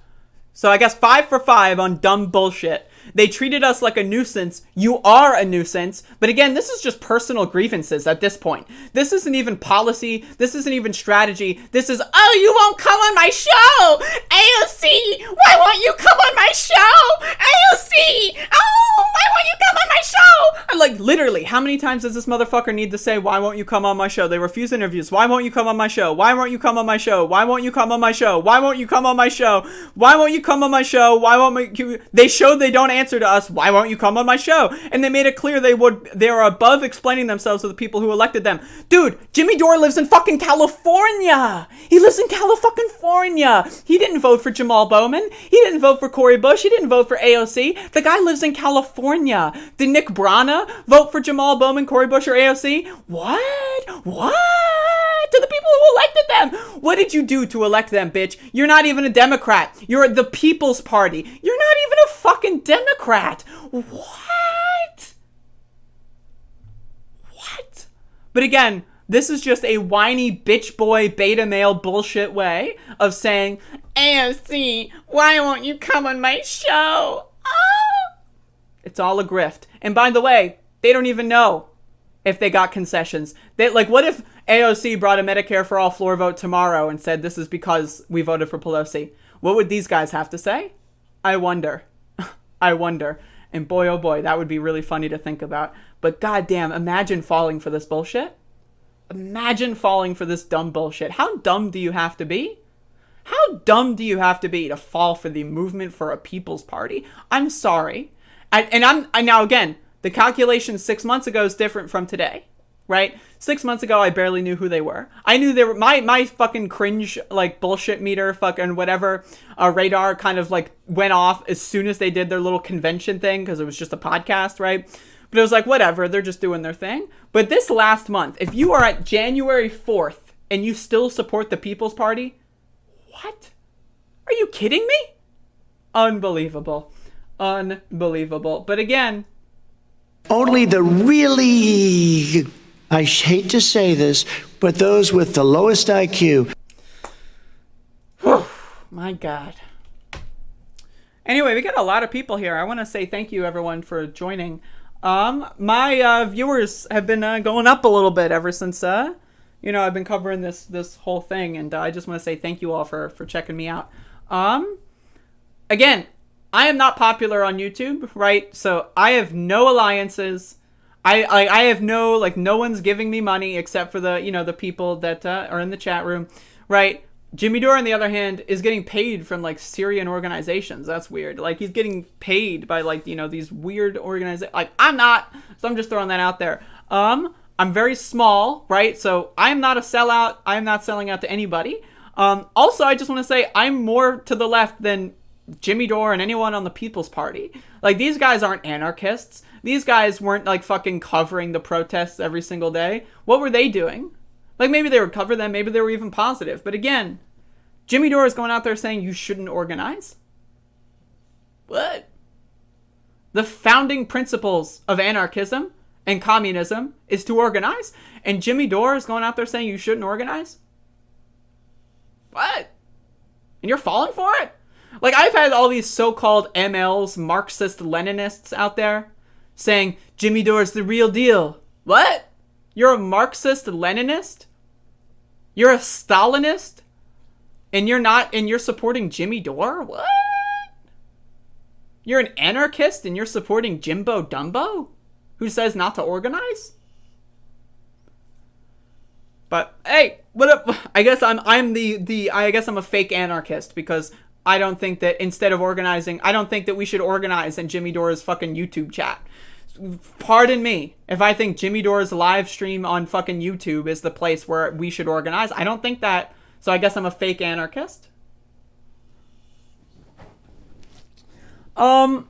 So I guess 5 for 5 on dumb bullshit. They treated us like a nuisance. You are a nuisance. But again, this is just personal grievances at this point. This isn't even policy. This isn't even strategy. This is, oh, you won't come on my show. AOC, why won't you come on my show? AOC, oh, why won't you come on my show? And like, literally, how many times does this motherfucker need to say, why won't you come on my show? They refuse interviews. Why won't you come on my show? Why won't you come on my show? Why won't you come on my show? Why won't you come on my show? Why won't you come on my show? Why won't you? They showed they don't answer to us. Why won't you come on my show? And they made it clear they are above explaining themselves to the people who elected them. Dude, Jimmy Dore lives in fucking California. He lives in California. He didn't vote for Jamal Bowman. He didn't vote for Cori Bush. He didn't vote for AOC. The guy lives in California. Did Nick Brana vote for Jamal Bowman, Cori Bush, or AOC? What? To the people who elected them. What did you do to elect them, bitch? You're not even a Democrat. You're the People's Party. You're not even a fucking Democrat. What? But again, this is just a whiny bitch boy beta male bullshit way of saying, AOC, why won't you come on my show? Oh. It's all a grift. And by the way, they don't even know if they got concessions. What if AOC brought a Medicare for all floor vote tomorrow and said this is because we voted for Pelosi? What would these guys have to say? I wonder. And boy, oh boy, that would be really funny to think about. But goddamn, imagine falling for this bullshit. Imagine falling for this dumb bullshit. How dumb do you have to be? How dumb do you have to be to fall for the movement for a People's Party? I'm sorry. Now again, the calculation 6 months ago is different from today, right? 6 months ago, I barely knew who they were. I knew they were my fucking cringe, like, bullshit meter, fucking whatever, radar kind of, like, went off as soon as they did their little convention thing, because it was just a podcast, right? But it was like, whatever, they're just doing their thing. But this last month, if you are at January 4th and you still support the People's Party, what? Are you kidding me? Unbelievable. But again, only the really, I hate to say this, but those with the lowest IQ. My God. Anyway, we got a lot of people here. I want to say thank you, everyone, for joining. My viewers have been going up a little bit ever since, I've been covering this whole thing, and I just want to say thank you all for checking me out. Again, I am not popular on YouTube, right? So I have no alliances. I have no, no one's giving me money except for the people that are in the chat room, right? Jimmy Dore, on the other hand, is getting paid from, Syrian organizations. That's weird. He's getting paid by, these weird organizations. I'm not, so I'm just throwing that out there. I'm very small, right? So I'm not a sellout. I'm not selling out to anybody. Also, I just want to say I'm more to the left than Jimmy Dore and anyone on the People's Party. These guys aren't anarchists. These guys weren't, fucking covering the protests every single day. What were they doing? Maybe they would cover them. Maybe they were even positive. But again, Jimmy Dore is going out there saying you shouldn't organize? What? The founding principles of anarchism and communism is to organize? And Jimmy Dore is going out there saying you shouldn't organize? What? And you're falling for it? I've had all these so-called MLs, Marxist-Leninists out there saying Jimmy Dore's the real deal. What? You're a Marxist-Leninist? You're a Stalinist? And you're supporting Jimmy Dore? What? You're an anarchist and you're supporting Jimbo Dumbo? Who says not to organize? But hey, what up? I guess I'm a fake anarchist because I don't think that instead of organizing, I don't think that we should organize in Jimmy Dore's fucking YouTube chat. Pardon me if I think Jimmy Dore's live stream on fucking YouTube is the place where we should organize. I don't think that. So I guess I'm a fake anarchist. Don,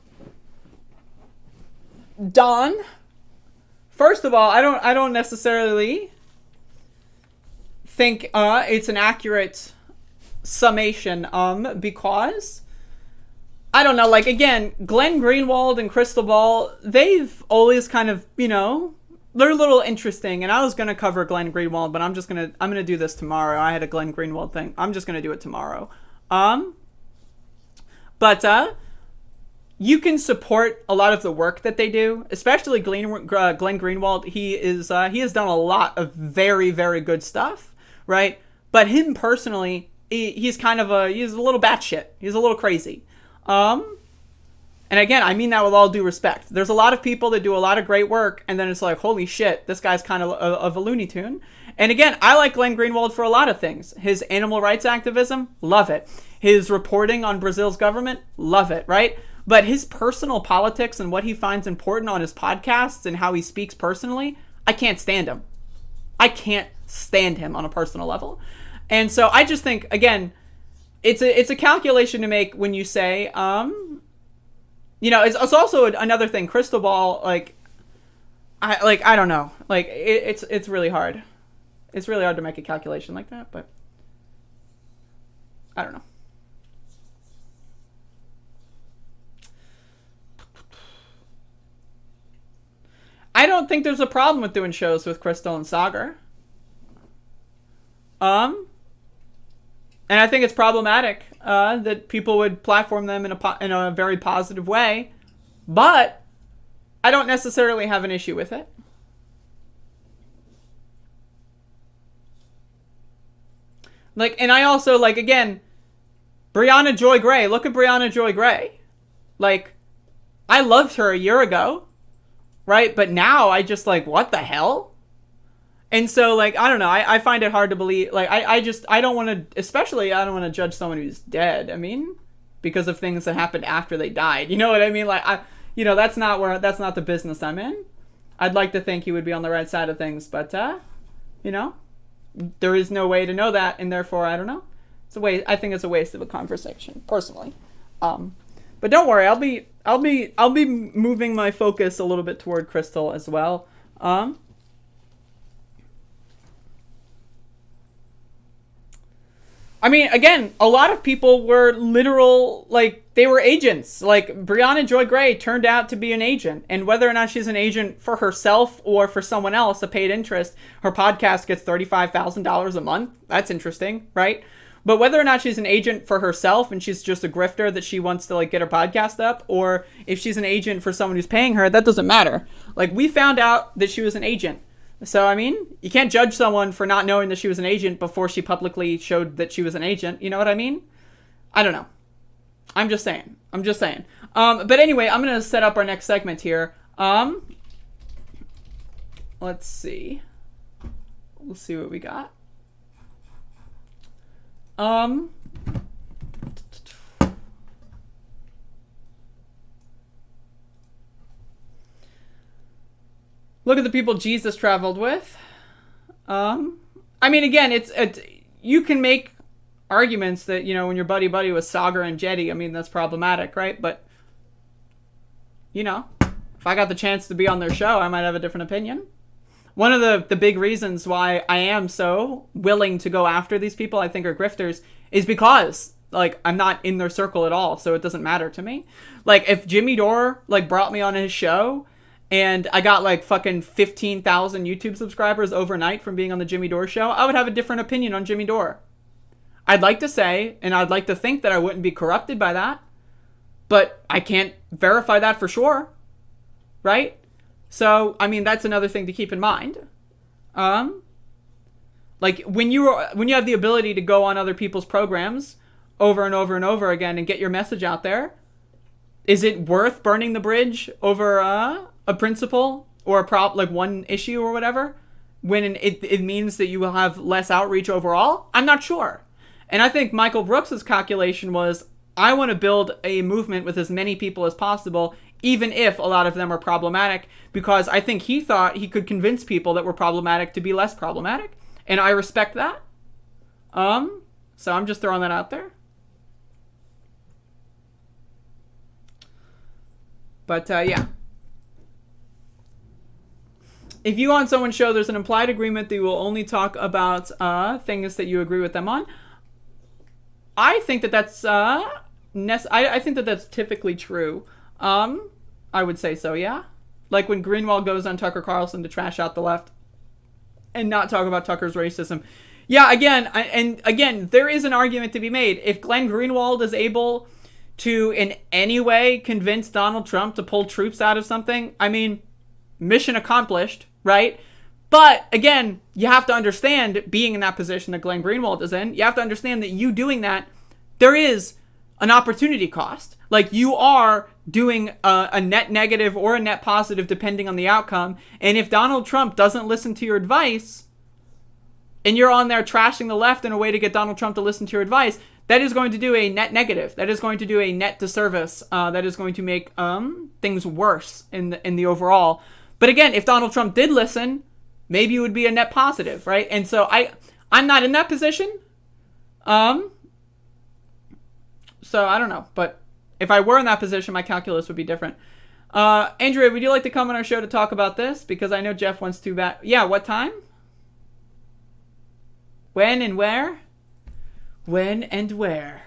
first of all, I don't necessarily think it's an accurate summation, because I don't know, like, again, Glenn Greenwald and Crystal Ball, they've always kind of, you know, they're a little interesting, and I was going to cover Glenn Greenwald, but I'm going to do this tomorrow. I had a Glenn Greenwald thing. I'm just going to do it tomorrow. But you can support a lot of the work that they do, especially Glenn Greenwald. He has done a lot of very, very good stuff, right? But him personally, he's a little batshit. He's a little crazy. And again, I mean that with all due respect. There's a lot of people that do a lot of great work, and then it's like, holy shit, this guy's kind of a Looney Tune. And again, I like Glenn Greenwald for a lot of things. His animal rights activism, love it. His reporting on Brazil's government, love it, right? But his personal politics and what he finds important on his podcasts and how he speaks personally, I can't stand him. I can't stand him on a personal level. And so I just think, again, it's a calculation to make when you say, you know, it's also another thing. Crystal Ball, I don't know. Like, it's really hard. It's really hard to make a calculation like that, but I don't know. I don't think there's a problem with doing shows with Crystal and Sagar. And I think it's problematic that people would platform them in a very positive way, but I don't necessarily have an issue with it. Like, and I also, like, again, Brianna Joy Gray. Look at Brianna Joy Gray. Like, I loved her a year ago, right? But now I just, like, what the hell? And so, like, I don't know. I find it hard to believe. Like, I don't want to, especially, I don't want to judge someone who's dead. I mean, because of things that happened after they died. You know what I mean? Like, that's not the business I'm in. I'd like to think he would be on the right side of things, but, you know, there is no way to know that, and therefore, I don't know. I think it's a waste of a conversation, personally. But don't worry, I'll be moving my focus a little bit toward Crystal as well. I mean, again, a lot of people were literal, like, they were agents. Like, Brianna Joy Gray turned out to be an agent. And whether or not she's an agent for herself or for someone else, a paid interest, her podcast gets $35,000 a month. That's interesting, right? But whether or not she's an agent for herself and she's just a grifter that she wants to, like, get her podcast up, or if she's an agent for someone who's paying her, that doesn't matter. Like, we found out that she was an agent. So, I mean, you can't judge someone for not knowing that she was an agent before she publicly showed that she was an agent. You know what I mean? I don't know. I'm just saying. But anyway, I'm going to set up our next segment here. Let's see. We'll see what we got. Look at the people Jesus traveled with. I mean, again, it's you can make arguments that, you know, when you're buddy with Sagar and Jetty, I mean, that's problematic, right? But, you know, if I got the chance to be on their show, I might have a different opinion. One of the big reasons why I am so willing to go after these people I think are grifters is because, like, I'm not in their circle at all, so it doesn't matter to me. Like, if Jimmy Dore, like, brought me on his show and I got, like, fucking 15,000 YouTube subscribers overnight from being on the Jimmy Dore show, I would have a different opinion on Jimmy Dore. I'd like to say, and I'd like to think that I wouldn't be corrupted by that, but I can't verify that for sure, right? So, I mean, that's another thing to keep in mind. Like, when you have the ability to go on other people's programs over and over and over again and get your message out there, is it worth burning the bridge over a principle or like one issue or whatever, when it means that you will have less outreach overall? I'm not sure. And I think Michael Brooks's calculation was, I want to build a movement with as many people as possible, even if a lot of them are problematic, because I think he thought he could convince people that were problematic to be less problematic. And I respect that. So I'm just throwing that out there. But, yeah. if you on someone's show, there's an implied agreement that you will only talk about things that you agree with them on. I think that that's I think that that's typically true. I would say so, yeah. Like when Greenwald goes on Tucker Carlson to trash out the left and not talk about Tucker's racism. Yeah, again, there is an argument to be made. If Glenn Greenwald is able to in any way convince Donald Trump to pull troops out of something, I mean, mission accomplished, right? But again, you have to understand, being in that position that Glenn Greenwald is in, you have to understand that you doing that, there is an opportunity cost. Like, you are doing a net negative or a net positive depending on the outcome. And if Donald Trump doesn't listen to your advice, and you're on there trashing the left in a way to get Donald Trump to listen to your advice, that is going to do a net negative. That is going to do a net disservice. That is going to make things worse in the overall. But again, if Donald Trump did listen, maybe it would be a net positive, right? And so I'm not in that position. So I don't know. But if I were in that position, my calculus would be different. Andrea, would you like to come on our show to talk about this? Because I know Jeff wants to back. Yeah, what time? When and where? When and where?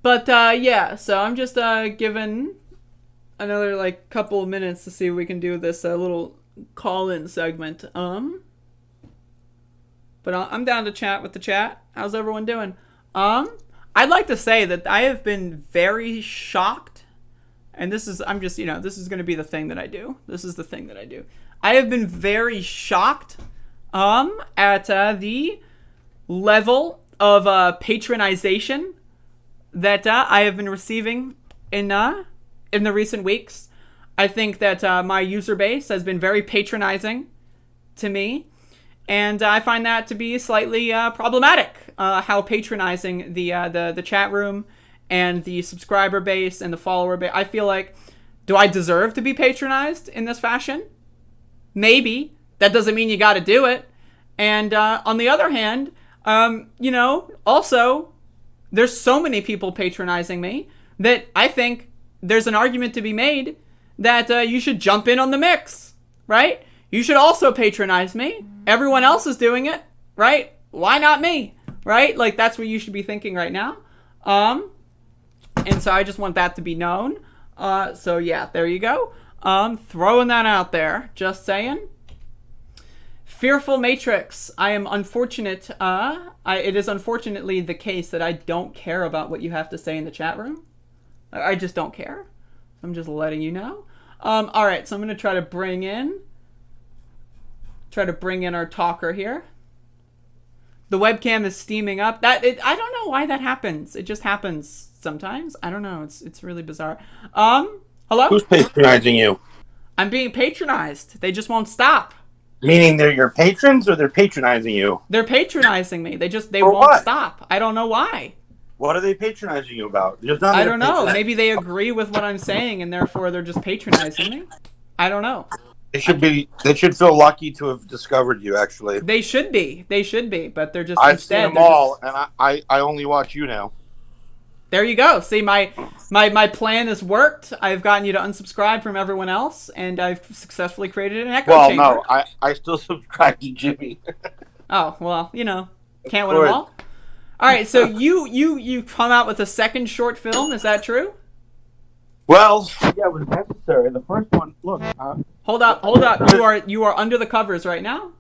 But yeah, so I'm just giving another like couple of minutes to see if we can do this little call-in segment. But I'm down to chat with the chat. How's everyone doing? I'd like to say that I have been very shocked, and this is this is going to be the thing that I do. This is the thing that I do. I have been very shocked at the level of patronization that I have been receiving in the recent weeks. I think that my user base has been very patronizing to me, and I find that to be slightly problematic. How patronizing the chat room and the subscriber base and the follower base. I feel like, do I deserve to be patronized in this fashion? Maybe. That doesn't mean you got to do it. And on the other hand, also, there's so many people patronizing me that I think there's an argument to be made that you should jump in on the mix, right? You should also patronize me. Everyone else is doing it, right? Why not me, right? Like, that's what you should be thinking right now. And so I just want that to be known. So yeah, there you go. Throwing that out there, just saying. Fearful Matrix. I am unfortunate. It is unfortunately the case that I don't care about what you have to say in the chat room. I just don't care. I'm just letting you know. All right, so I'm going to try to bring in our talker here. The webcam is steaming up. I don't know why that happens. It just happens sometimes. I don't know. It's really bizarre. Hello? Who's patronizing you? I'm being patronized. They just won't stop. Meaning they're your patrons or they're patronizing you? They're patronizing me. They won't stop. I don't know why. What are they patronizing you about? I don't know. Maybe they agree with what I'm saying and therefore they're just patronizing me. I don't know. They should feel lucky to have discovered you, actually. They should be, but they're just I've seen them all, and I only watch you now. There you go. See, my plan has worked. I've gotten you to unsubscribe from everyone else, and I've successfully created an echo chamber. Well, no, I still subscribe to Jimmy. Oh, well, can't win them all. All right, so you come out with a second short film, is that true? Well, yeah, it was necessary. The first one, look. Hold up. You are under the covers right now?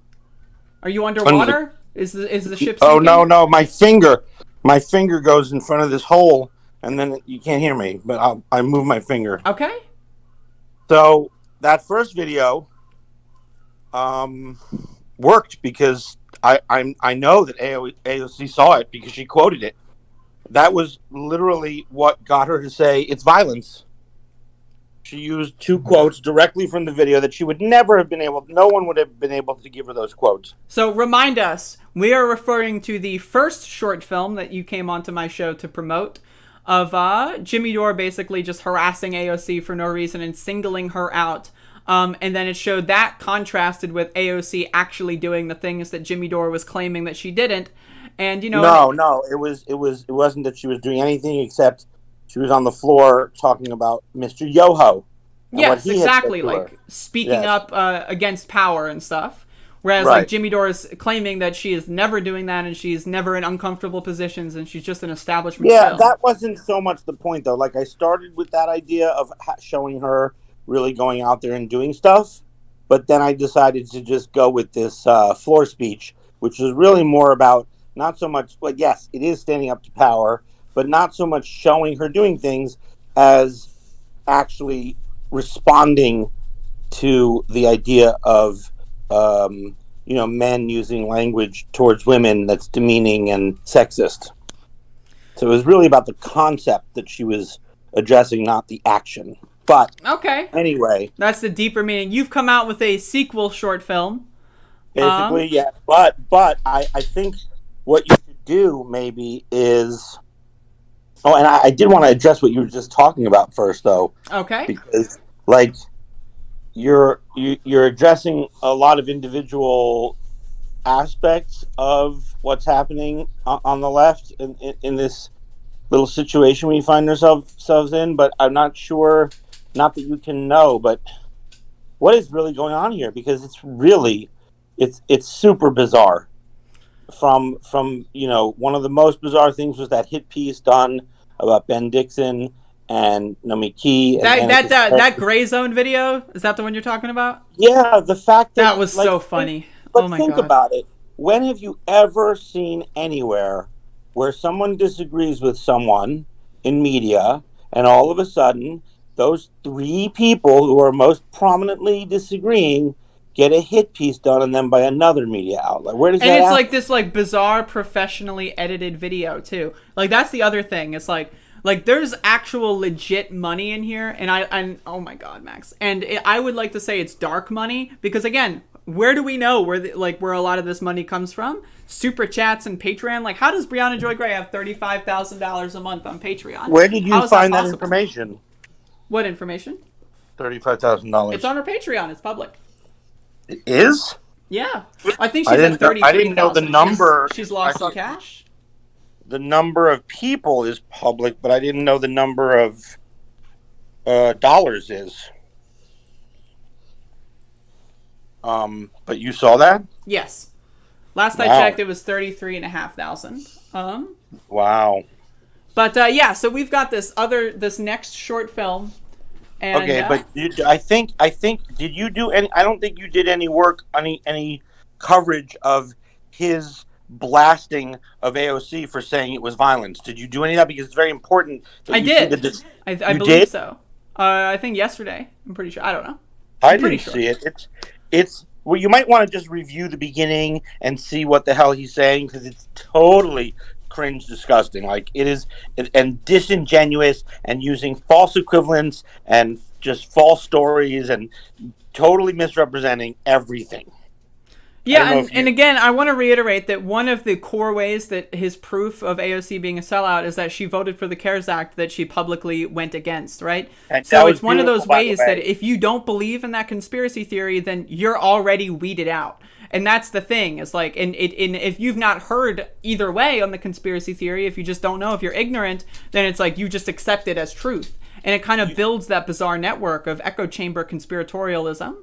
Are you underwater? Is the ship sinking? Oh, no, my finger goes in front of this hole, and then you can't hear me, but I move my finger. Okay. So that first video worked because I know that AOC saw it because she quoted it. That was literally what got her to say it's violence. She used two quotes directly from the video that she would never have been able, no one would have been able to give her those quotes. So remind us, we are referring to the first short film that you came onto my show to promote of Jimmy Dore basically just harassing AOC for no reason and singling her out. And then it showed that contrasted with AOC actually doing the things that Jimmy Dore was claiming that she didn't. And, you know... No, it wasn't that she was doing anything except she was on the floor talking about Mr. Yoho. Yes, exactly, like speaking up against power and stuff. Whereas, like, Jimmy Dore is claiming that she is never doing that and she's never in uncomfortable positions and she's just an establishment Yeah, shill. that wasn't so much the point, though. Like, I started with that idea of showing her really going out there and doing stuff, but then I decided to just go with this floor speech, which is really more about not so much, well, yes, it is standing up to power, but not so much showing her doing things as actually responding to the idea of men using language towards women that's demeaning and sexist. So it was really about the concept that she was addressing, not the action. But anyway, that's the deeper meaning. You've come out with a sequel short film. Basically, yes. But I think what you should do maybe is... Oh, and I did want to address what you were just talking about first, though. Okay. Because, like, you're addressing a lot of individual aspects of what's happening on the left in this little situation we find ourselves in, but I'm not sure, not that you can know, but what is really going on here? Because it's super bizarre. From one of the most bizarre things was that hit piece done about Ben Dixon and Nomi Key. That Gray Zone video, is that the one you're talking about? Yeah, the fact that was so funny. But think about it. When have you ever seen anywhere where someone disagrees with someone in media, and all of a sudden those three people who are most prominently disagreeing get a hit piece done on them by another media outlet? Where does that happen? And it's like this like bizarre professionally edited video too. Like that's the other thing. It's like there's actual legit money in here, and oh my god, Max. And I would like to say it's dark money because again, where do we know where a lot of this money comes from? Super chats and Patreon. Like, how does Brianna Joy Gray have $35,000 a month on Patreon? Where did you find that information? What information? $35,000. It's on her Patreon. It's public. It is? Yeah. I think she's at 33,000. I didn't know the number. She's lost some cash. The number of people is public, but I didn't know the number of dollars is. But you saw that? Yes. Last I checked, it was 33,500. Wow. But yeah, so we've got this next short film. And, okay, but I think did you do any? I don't think you did any work, any coverage of his blasting of AOC for saying it was violence. Did you do any of that? Because it's very important. I did. I believe so. I think yesterday. I'm pretty sure. I don't know. I didn't see it. It's well, you might want to just review the beginning and see what the hell he's saying, because it's totally cringe disgusting. Like, it is, and disingenuous, and using false equivalents and just false stories and totally misrepresenting everything. Yeah, and again, I want to reiterate that one of the core ways that his proof of AOC being a sellout is that she voted for the CARES Act that she publicly went against, right? And so it's one of those ways that if you don't believe in that conspiracy theory, then you're already weeded out. And that's the thing. It's like, and if you've not heard either way on the conspiracy theory, if you just don't know, if you're ignorant, then it's like you just accept it as truth. And it kind of builds that bizarre network of echo chamber conspiratorialism.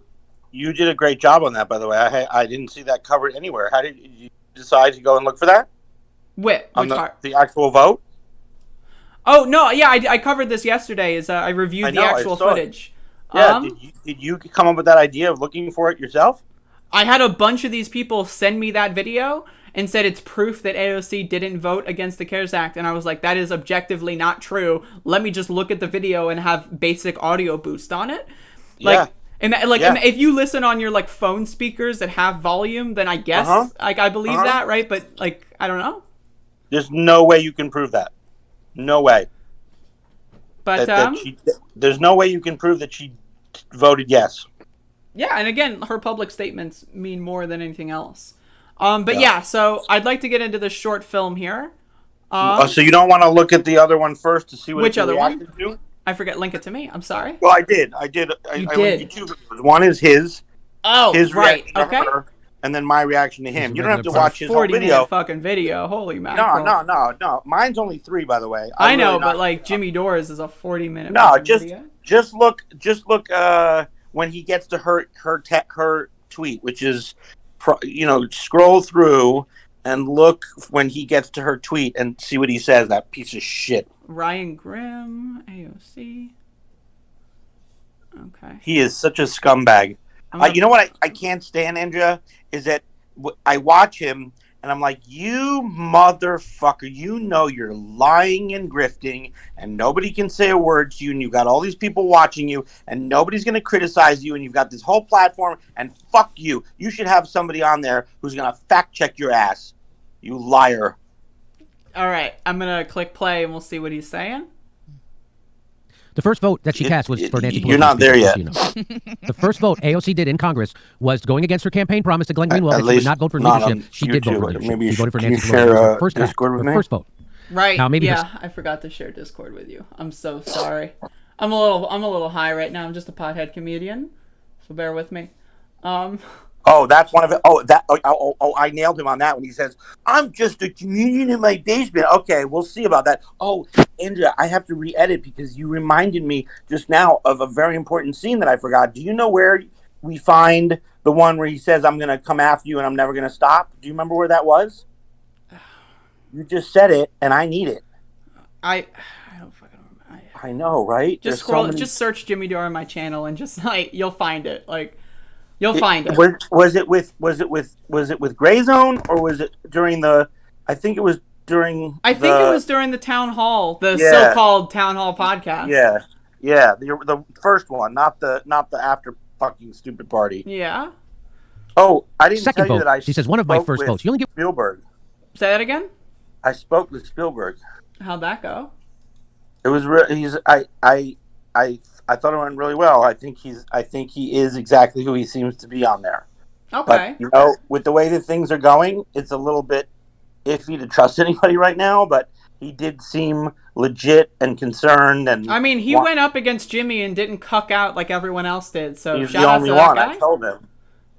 You did a great job on that, by the way. I didn't see that covered anywhere. How did you decide to go and look for that? Which part? The actual vote? Oh, no, yeah, I covered this yesterday. I reviewed the actual footage. Yeah, did you come up with that idea of looking for it yourself? I had a bunch of these people send me that video and said it's proof that AOC didn't vote against the CARES Act. And I was like, that is objectively not true. Let me just look at the video and have basic audio boost on it. Like, and if you listen on your like phone speakers that have volume, then I guess I believe that, right? But like, I don't know. There's no way you can prove that. No way. But there's no way you can prove that she voted yes. Yeah, and again, her public statements mean more than anything else. But yeah, so I'd like to get into the short film here. So you don't want to look at the other one first to see what which other one? To? I forget. Link it to me. I'm sorry. Well, I did. I linked you two videos. One is his. Oh, his right. Okay. and then my reaction to him. You don't have to It's a watch his whole 40-minute video. fucking video. Holy mackerel. No. Mine's only 3, by the way. I know, but like Jimmy Dores is a 40-minute. No, video. just look. When he gets to her tweet, which is, scroll through and look when he gets to her tweet and see what he says. That piece of shit. Ryan Grimm, AOC. Okay. He is such a scumbag. You know what I can't stand, Andrea, is that I watch him and I'm like, you motherfucker, you're lying and grifting and nobody can say a word to you and you've got all these people watching you and nobody's going to criticize you and you've got this whole platform and fuck you. You should have somebody on there who's going to fact check your ass. You liar. All right, I'm going to click play and we'll see what he's saying. The first vote that she cast was for Nancy Pelosi. You're not there yet. The first vote AOC did in Congress was going against her campaign promise to Glenn Greenwald that she would not vote for leadership. She did vote for leadership. Maybe she voted for can Nancy you share Pelosi. First Discord with me? first vote. Right. Now, maybe I forgot to share Discord with you. I'm so sorry. I'm a little high right now. I'm just a pothead comedian, so bear with me. Oh, that's one of it. Oh, I nailed him on that when he says, I'm just a comedian in my basement. Okay, we'll see about that. Oh, Andrea, I have to re-edit because you reminded me just now of a very important scene that I forgot. Do you know where we find the one where he says, I'm going to come after you and I'm never going to stop? Do you remember where that was? You just said it, and I need it. I don't fucking remember. I know, right? Just scroll. Just search Jimmy Dore on my channel and just you'll find it. You'll find it. Was it with Gray Zone or was it during the? I think it was during. I think it was during the town hall, the so-called town hall podcast. Yeah. The first one, not the after fucking stupid party. Yeah. Oh, I didn't Second tell you vote. that I. She says one of my first votes. You only get Spielberg. Say that again. I spoke with Spielberg. How'd that go? It was. I thought it went really well. I think he is exactly who he seems to be on there. Okay. But, with the way that things are going, it's a little bit iffy to trust anybody right now, but he did seem legit and concerned. And I mean, he went up against Jimmy and didn't cuck out like everyone else did. So he's shout the out only to that one. guy. I told him.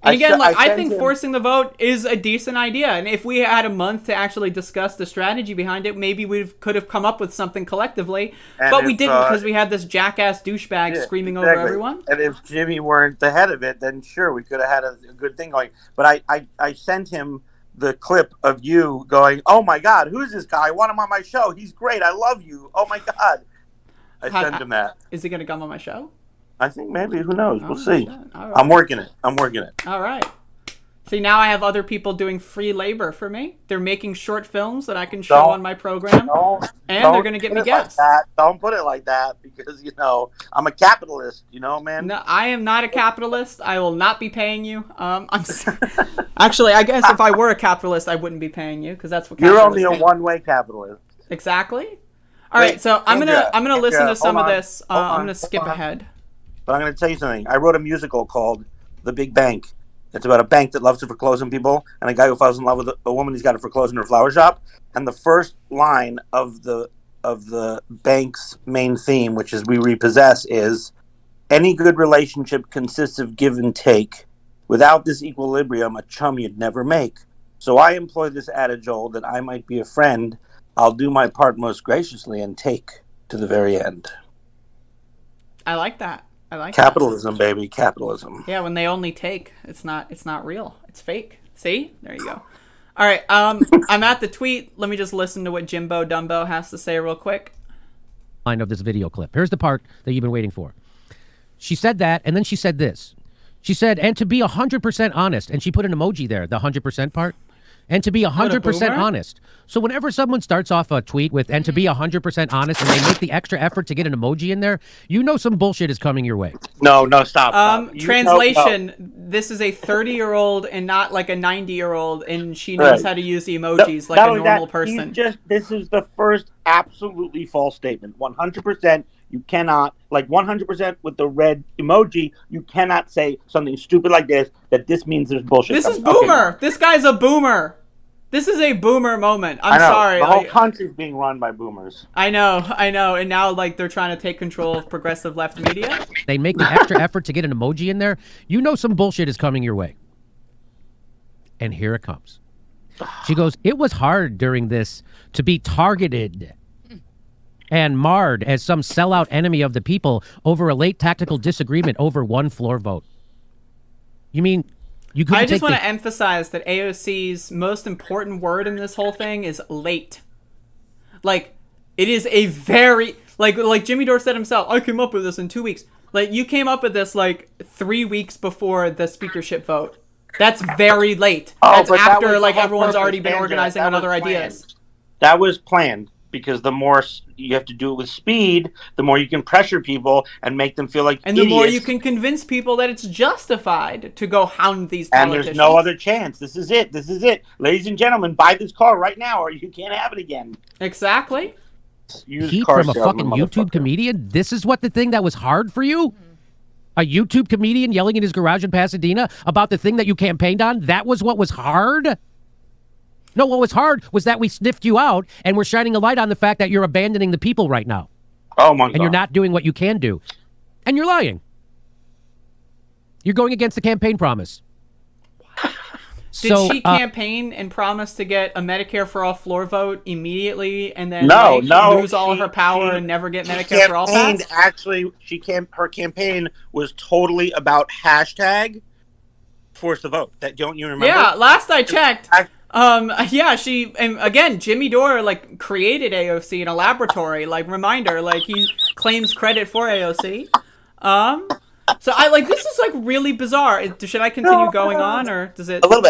And again, I think forcing the vote is a decent idea. And if we had a month to actually discuss the strategy behind it, maybe we could have come up with something collectively. But we didn't because we had this jackass douchebag screaming over everyone. And if Jimmy weren't the head of it, then sure, we could have had a good thing going. But I sent him the clip of you going, oh my God, who's this guy? I want him on my show. He's great. I love you. Oh my God. I sent him that. Is he going to come on my show? I think maybe. Who knows? We'll see. Right. I'm working it. All right. See, now I have other people doing free labor for me. They're making short films that I can show on my program. And they're going to get me guests. Don't put it like that because, I'm a capitalist, man. No, I am not a capitalist. I will not be paying you. Actually, I guess if I were a capitalist, I wouldn't be paying you because that's what capitalists You're only a one-way capitalist. Exactly. All right, so I'm gonna listen to some of this. I'm gonna skip ahead. But I'm going to tell you something. I wrote a musical called The Big Bank. It's about a bank that loves to foreclose on people and a guy who falls in love with a woman who's got to foreclose in her flower shop. And the first line of the bank's main theme, which is we repossess, is any good relationship consists of give and take. Without this equilibrium, a chum you'd never make. So I employ this adage old that I might be a friend. I'll do my part most graciously and take to the very end. I like that. I like capitalism, baby, capitalism. Yeah, when they only take, it's not real. It's fake. See? There you go. All right, I'm at the tweet. Let me just listen to what Jimbo Dumbo has to say real quick. Of this video clip. Here's the part that you've been waiting for. She said that, and then she said this. She said, and to be 100% honest, and she put an emoji there, the 100% part. And to be 100% honest. So whenever someone starts off a tweet with, and to be 100% honest, and they make the extra effort to get an emoji in there, some bullshit is coming your way. No, stop. Translation, this is a 30-year-old and not like a 90-year-old, and she knows how to use the emojis like a normal person. This is the first absolutely false statement. 100%, you cannot, 100% with the red emoji, you cannot say something stupid like this, that this means there's bullshit. This is boomer. Okay. This guy's a boomer. This is a boomer moment. I'm sorry. The whole country's being run by boomers. I know. And now, they're trying to take control of progressive left media. They make the extra effort to get an emoji in there. Some bullshit is coming your way. And here it comes. She goes, it was hard during this to be targeted and marred as some sellout enemy of the people over a late tactical disagreement over one floor vote. You mean you couldn't I just want to emphasize that AOC's most important word in this whole thing is late. Like, it is a very... Like Jimmy Dore said himself, I came up with this in 2 weeks. Like, you came up with this, 3 weeks before the speakership vote. That's very late. That's after, everyone's already been organizing on other ideas. That was planned, because the more you have to do it with speed, the more you can pressure people and make them feel like idiots. The more you can convince people that it's justified to go hound these politicians. And there's no other chance. This is it. This is it. Ladies and gentlemen, buy this car right now or you can't have it again. Exactly. Heat from a fucking YouTube comedian? This is what the thing that was hard for you? A YouTube comedian yelling in his garage in Pasadena about the thing that you campaigned on? That was what was hard? No, what was hard was that we sniffed you out and we're shining a light on the fact that you're abandoning the people right now. Oh my God. And you're not doing what you can do. And you're lying. You're going against the campaign promise. Did she campaign and promise to get a Medicare for All floor vote immediately and then lose all of her power and never get Medicare for All passed? Actually, her campaign was totally about hashtag force the vote. That don't you remember? Yeah, last I checked. She, and again, Jimmy Dore created AOC in a laboratory. Reminder, he claims credit for AOC. So this is really bizarre. Should I continue going on, or does it? A little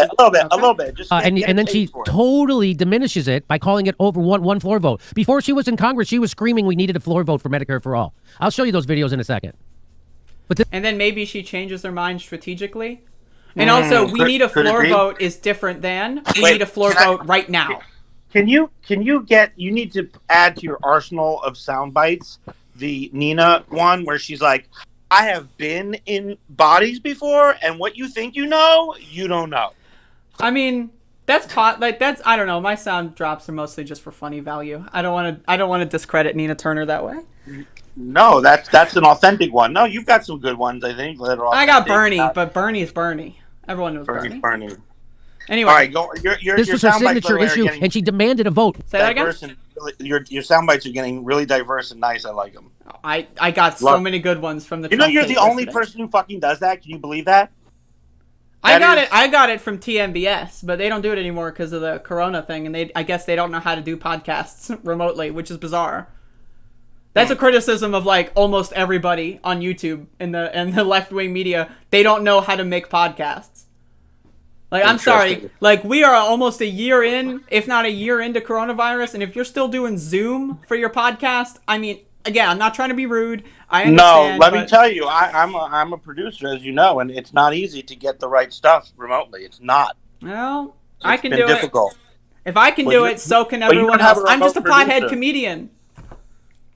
bit. Just and then she totally diminishes it by calling it over one floor vote. Before she was in Congress, she was screaming we needed a floor vote for Medicare for All. I'll show you those videos in a second. And then maybe she changes her mind strategically. And also, we need a floor vote is different than we need a floor vote right now. You need to add to your arsenal of sound bites the Nina one where she's like, I have been in bodies before, and what you think you know, you don't know. I mean, that's I don't know. My sound drops are mostly just for funny value. I don't want to discredit Nina Turner that way. No, that's an authentic one. No, you've got some good ones, I think. That are I got Bernie, but Bernie's Bernie. Everyone knows Bernie. Anyway, all right, go. This was her signature issue, and she demanded a vote. Say that again. Your sound bites are getting really diverse and nice. I like them. I got so many good ones from the. You're the only person who fucking does that. Can you believe that? I got it from TMBS, but they don't do it anymore because of the Corona thing, and I guess they don't know how to do podcasts remotely, which is bizarre. That's a criticism of almost everybody on YouTube and the left wing media. They don't know how to make podcasts. I'm sorry. We are almost a year in, if not a year into coronavirus, and if you're still doing Zoom for your podcast, I mean, again, I'm not trying to be rude. I understand. No, let me tell you, I'm a producer, as you know, and it's not easy to get the right stuff remotely. It's not. Well, I can do it. It's been difficult. If I can do it, so can everyone else. I'm just a pothead comedian.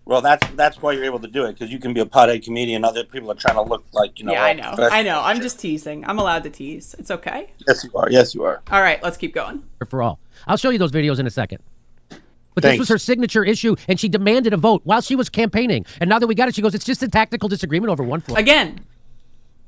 Well, that's why you're able to do it, because you can be a pothead comedian. Other people are trying to look like, Yeah, I know. I'm just teasing. I'm allowed to tease. It's okay. Yes, you are. All right, let's keep going. For all. I'll show you those videos in a second. But This was her signature issue, and she demanded a vote while she was campaigning. And now that we got it, she goes, it's just a tactical disagreement over one floor. Again,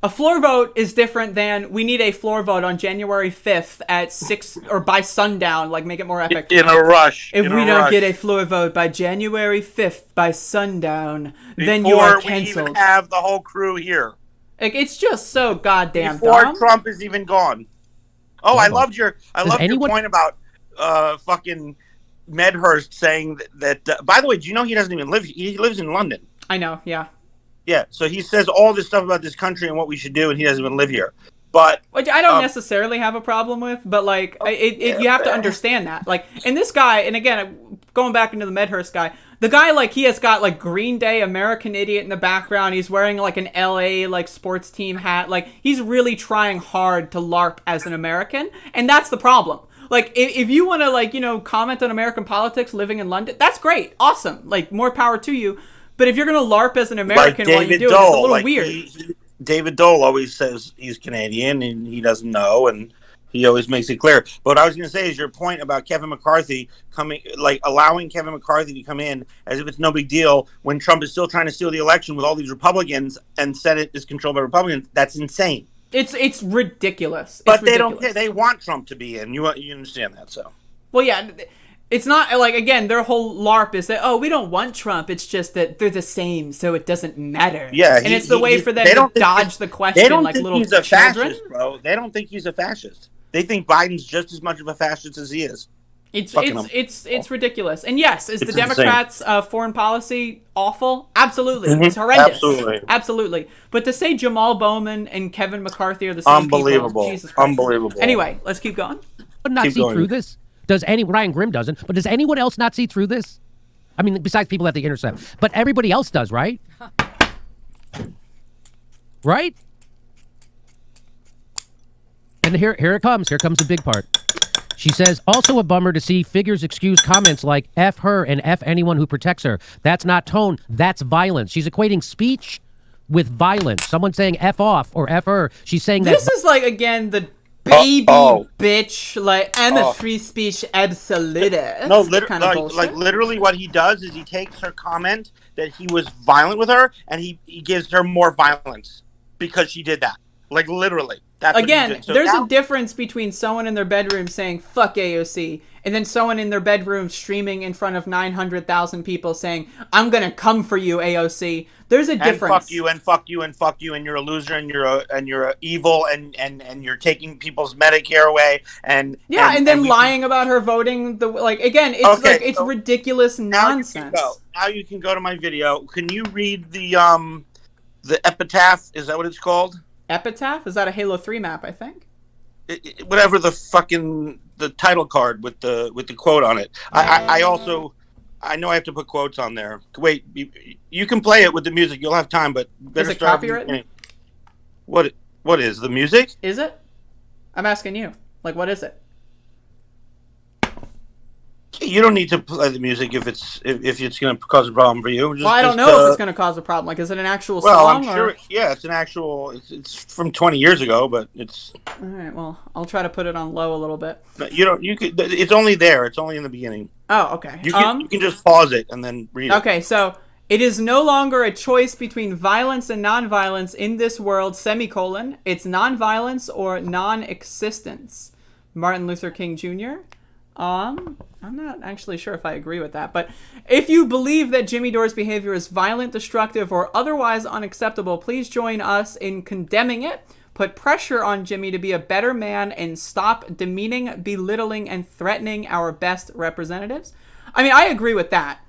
a floor vote is different than we need a floor vote on January 5th at 6 or by sundown, make it more epic. In a rush. If we don't get a floor vote by January 5th by sundown, then you are canceled. Before we even have the whole crew here. It's just so goddamn Before dumb. Trump is even gone. Oh, I loved your point about fucking Medhurst saying that by the way, do you know he doesn't even live here? He lives in London. I know, yeah. Yeah, so he says all this stuff about this country and what we should do, and he doesn't even live here. But which I don't necessarily have a problem with, but you have to understand that. And this guy, and again, going back into the Medhurst guy, the guy he has got Green Day, American Idiot in the background. He's wearing an LA sports team hat. He's really trying hard to LARP as an American, and that's the problem. If you want to comment on American politics living in London, that's great, awesome. More power to you. But if you're going to LARP as an American while you do it, it's a little weird. David Dole always says he's Canadian and he doesn't know, and he always makes it clear. But what I was going to say is your point about Kevin McCarthy allowing Kevin McCarthy to come in as if it's no big deal when Trump is still trying to steal the election with all these Republicans and Senate is controlled by Republicans. That's insane. It's ridiculous. But they don't care. They want Trump to be in. You understand that, so. Well, yeah. It's not like, again, their whole LARP is that, oh, we don't want Trump. It's just that they're the same, so it doesn't matter. Yeah, and it's the way for them to dodge the question they don't like think little he's a children. fascist, bro. They don't think he's a fascist. They think Biden's just as much of a fascist as he is. It's ridiculous. And yes, is the It's Democrats' foreign policy awful? Absolutely. It's horrendous. Absolutely. But to say Jamal Bowman and Kevin McCarthy are the same people, Jesus Christ. Unbelievable. Anyway, let's keep going. But not see through this? Ryan Grimm doesn't, but does anyone else not see through this? I mean, besides people at the Intercept. But everybody else does, right? Right? And here it comes. Here comes the big part. She says, also a bummer to see figures excuse comments like F her and F anyone who protects her. That's not tone. That's violence. She's equating speech with violence. Someone saying F off or F her. She's saying that. This is like, again, the baby bitch, like, I'm a free speech absolutist. No, literally what he does is he takes her comment that he was violent with her and he gives her more violence because she did that. Like, literally. That's again, so there's a difference between someone in their bedroom saying fuck AOC and then someone in their bedroom streaming in front of 900,000 people saying, I'm going to come for you, AOC. There's a difference. And fuck you and fuck you and fuck you and you're a loser and you're evil and you're taking people's Medicare away and then lying about her voting it's ridiculous nonsense. Now you can go to my video. Can you read the epitaph? Is that what it's called? Epitaph? Is that a Halo 3 map, I think? Whatever the title card with the quote on it. I also know I have to put quotes on there. Wait, you can play it with the music. You'll have time, but better is it start. Copywritten? What is the music? Is it? I'm asking you. Like, what is it? You don't need to play the music if it's going to cause a problem for you. I don't know if it's going to cause a problem. Like, is it an actual song? Well, I'm sure. Yeah, it's an actual. It's from 20 years ago, but it's. All right. Well, I'll try to put it on low a little bit. You don't. You could. It's only there. It's only in the beginning. Oh, okay. You can just pause it and then read it. Okay, so it is no longer a choice between violence and nonviolence in this world. Semicolon. It's nonviolence or non-existence. Martin Luther King Jr. I'm not actually sure if I agree with that, but if you believe that Jimmy Dore's behavior is violent, destructive, or otherwise unacceptable, please join us in condemning it. Put pressure on Jimmy to be a better man and stop demeaning, belittling, and threatening our best representatives. I mean, I agree with that.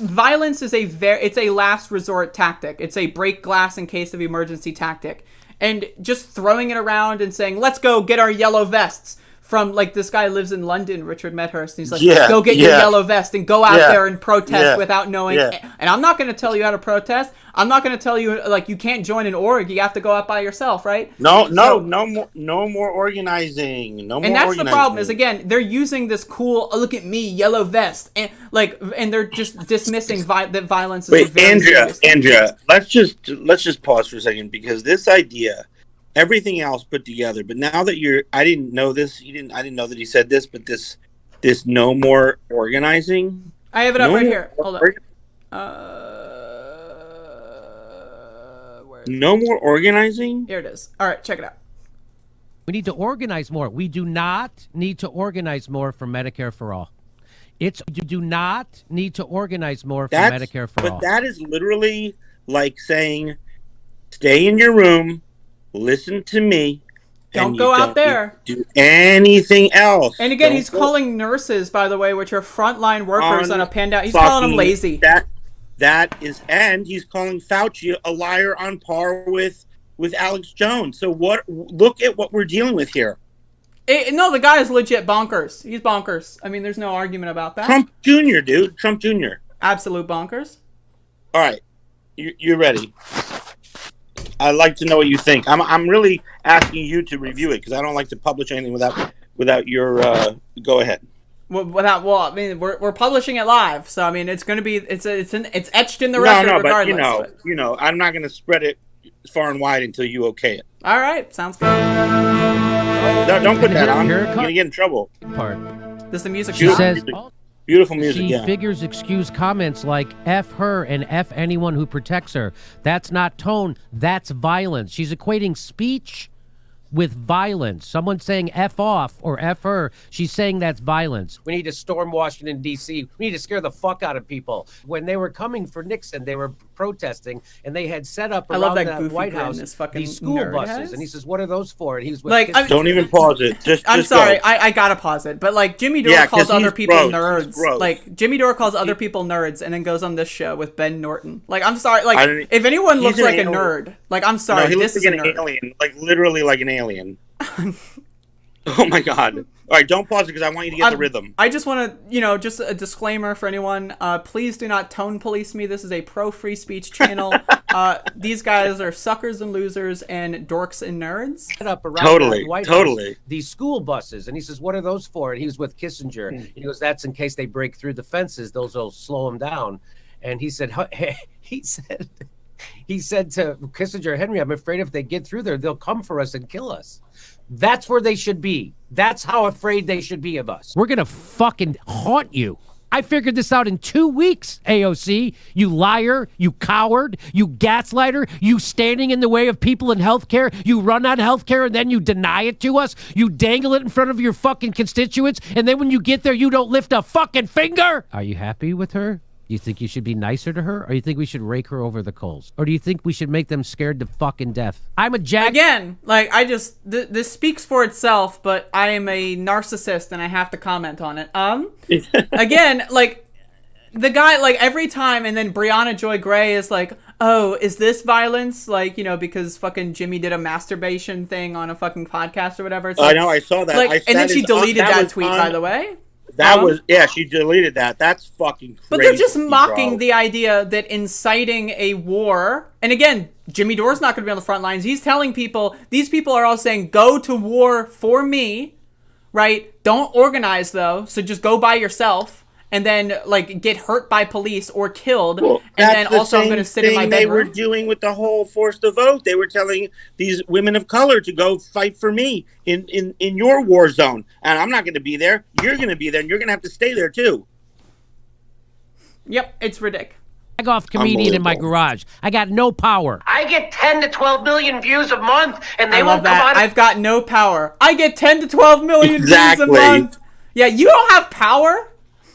Violence is it's a last resort tactic. It's a break glass in case of emergency tactic. And just throwing it around and saying, let's go get our yellow vests. From, like, this guy lives in London, Richard Medhurst, and he's like, go get your yellow vest and go out there and protest without knowing. And I'm not going to tell you how to protest. I'm not going to tell you, like, you can't join an org. You have to go out by yourself, right? No more organizing. And that's the problem is, again, they're using this cool, look at me, yellow vest. And they're just dismissing that violence is Wait, Andrea, let's just pause for a second because this idea... Everything else put together, but now that I didn't know this. I didn't know that he said this, but this no more organizing. I have it up right here. Hold on. No more organizing. Here it is. All right, check it out. We need to organize more. We do not need to organize more for Medicare for all. You do not need to organize more for Medicare for all. But that is literally like saying, stay in your room. Listen to me. Don't go out there. Do anything else. And again, he's calling nurses, by the way, which are frontline workers on a pandemic. He's calling them lazy. That is, and he's calling Fauci a liar on par with Alex Jones. So look at what we're dealing with here. No, the guy is legit bonkers. He's bonkers. I mean, there's no argument about that. Trump Jr., dude. Trump Jr. Absolute bonkers. All right. You're ready. I'd like to know what you think. I'm really asking you to review it because I don't like to publish anything without your go ahead. I mean, we're publishing it live, so I mean, it's going to be it's etched in the record regardless. But I'm not going to spread it far and wide until you okay it. All right, sounds good. No, don't put that on. You're going to get in trouble. Does the music? She says. Beautiful music, She yeah. figures excuse comments like F her and F anyone who protects her. That's not tone, that's violence. She's equating speech with violence. Someone saying F off or F her, she's saying that's violence. We need to storm Washington, D.C. We need to scare the fuck out of people. When they were coming for Nixon, they were protesting, and they had set up around the White House these school buses. And he says, what are those for? And he's with don't even pause it. I'm just sorry, go. I gotta pause it. But like Jimmy Dore calls other people nerds. Like Jimmy Dore calls other people nerds and then goes on this show with Ben Norton. Like I'm sorry, like if anyone looks like a nerd, like I'm sorry, no, he this looks is like a an nerd. alien, like literally like an alien. Oh my god. All right, don't pause it because I want you to get the rhythm. I just want to, just a disclaimer for anyone. Please do not tone police me. This is a pro-free speech channel. These guys are suckers and losers and dorks and nerds. Up around the White House, these school buses. And he says, what are those for? And he was with Kissinger. And he goes, that's in case they break through the fences. Those will slow them down. And he said, he said to Kissinger, Henry, I'm afraid if they get through there, they'll come for us and kill us. That's where they should be. That's how afraid they should be of us. We're going to fucking haunt you. I figured this out in 2 weeks, AOC. You liar, you coward, you gaslighter, you standing in the way of people in healthcare. You run on healthcare and then you deny it to us. You dangle it in front of your fucking constituents. And then when you get there, you don't lift a fucking finger. Are you happy with her? You think you should be nicer to her? Or you think we should rake her over the coals? Or do you think we should make them scared to fucking death? I'm a Again, like, I just... this speaks for itself, but I am a narcissist and I have to comment on it. Again, like, the guy, like, every time, and then Brianna Joy Gray is like, oh, is this violence? Like, because fucking Jimmy did a masturbation thing on a fucking podcast or whatever. It's like, I know, I saw that. Like, and then she deleted that tweet, by the way. That was, she deleted that. That's fucking crazy. But they're just mocking the idea that inciting a war, and again, Jimmy Dore's not going to be on the front lines. He's telling people, these people are all saying, go to war for me, right? Don't organize, though, so just go by yourself, and then, like, get hurt by police or killed, and then also I'm going to sit in my bedroom. They were doing with the whole force to vote. They were telling these women of color to go fight for me in your war zone, and I'm not going to be there. You're going to be there, and you're going to have to stay there too. Yep, it's ridiculous. Off comedian in my garage. I got no power. I get 10 to 12 million views a month, and they I won't love that. come on. I've got no power. I get 10 to 12 million views a month. Yeah, you don't have power.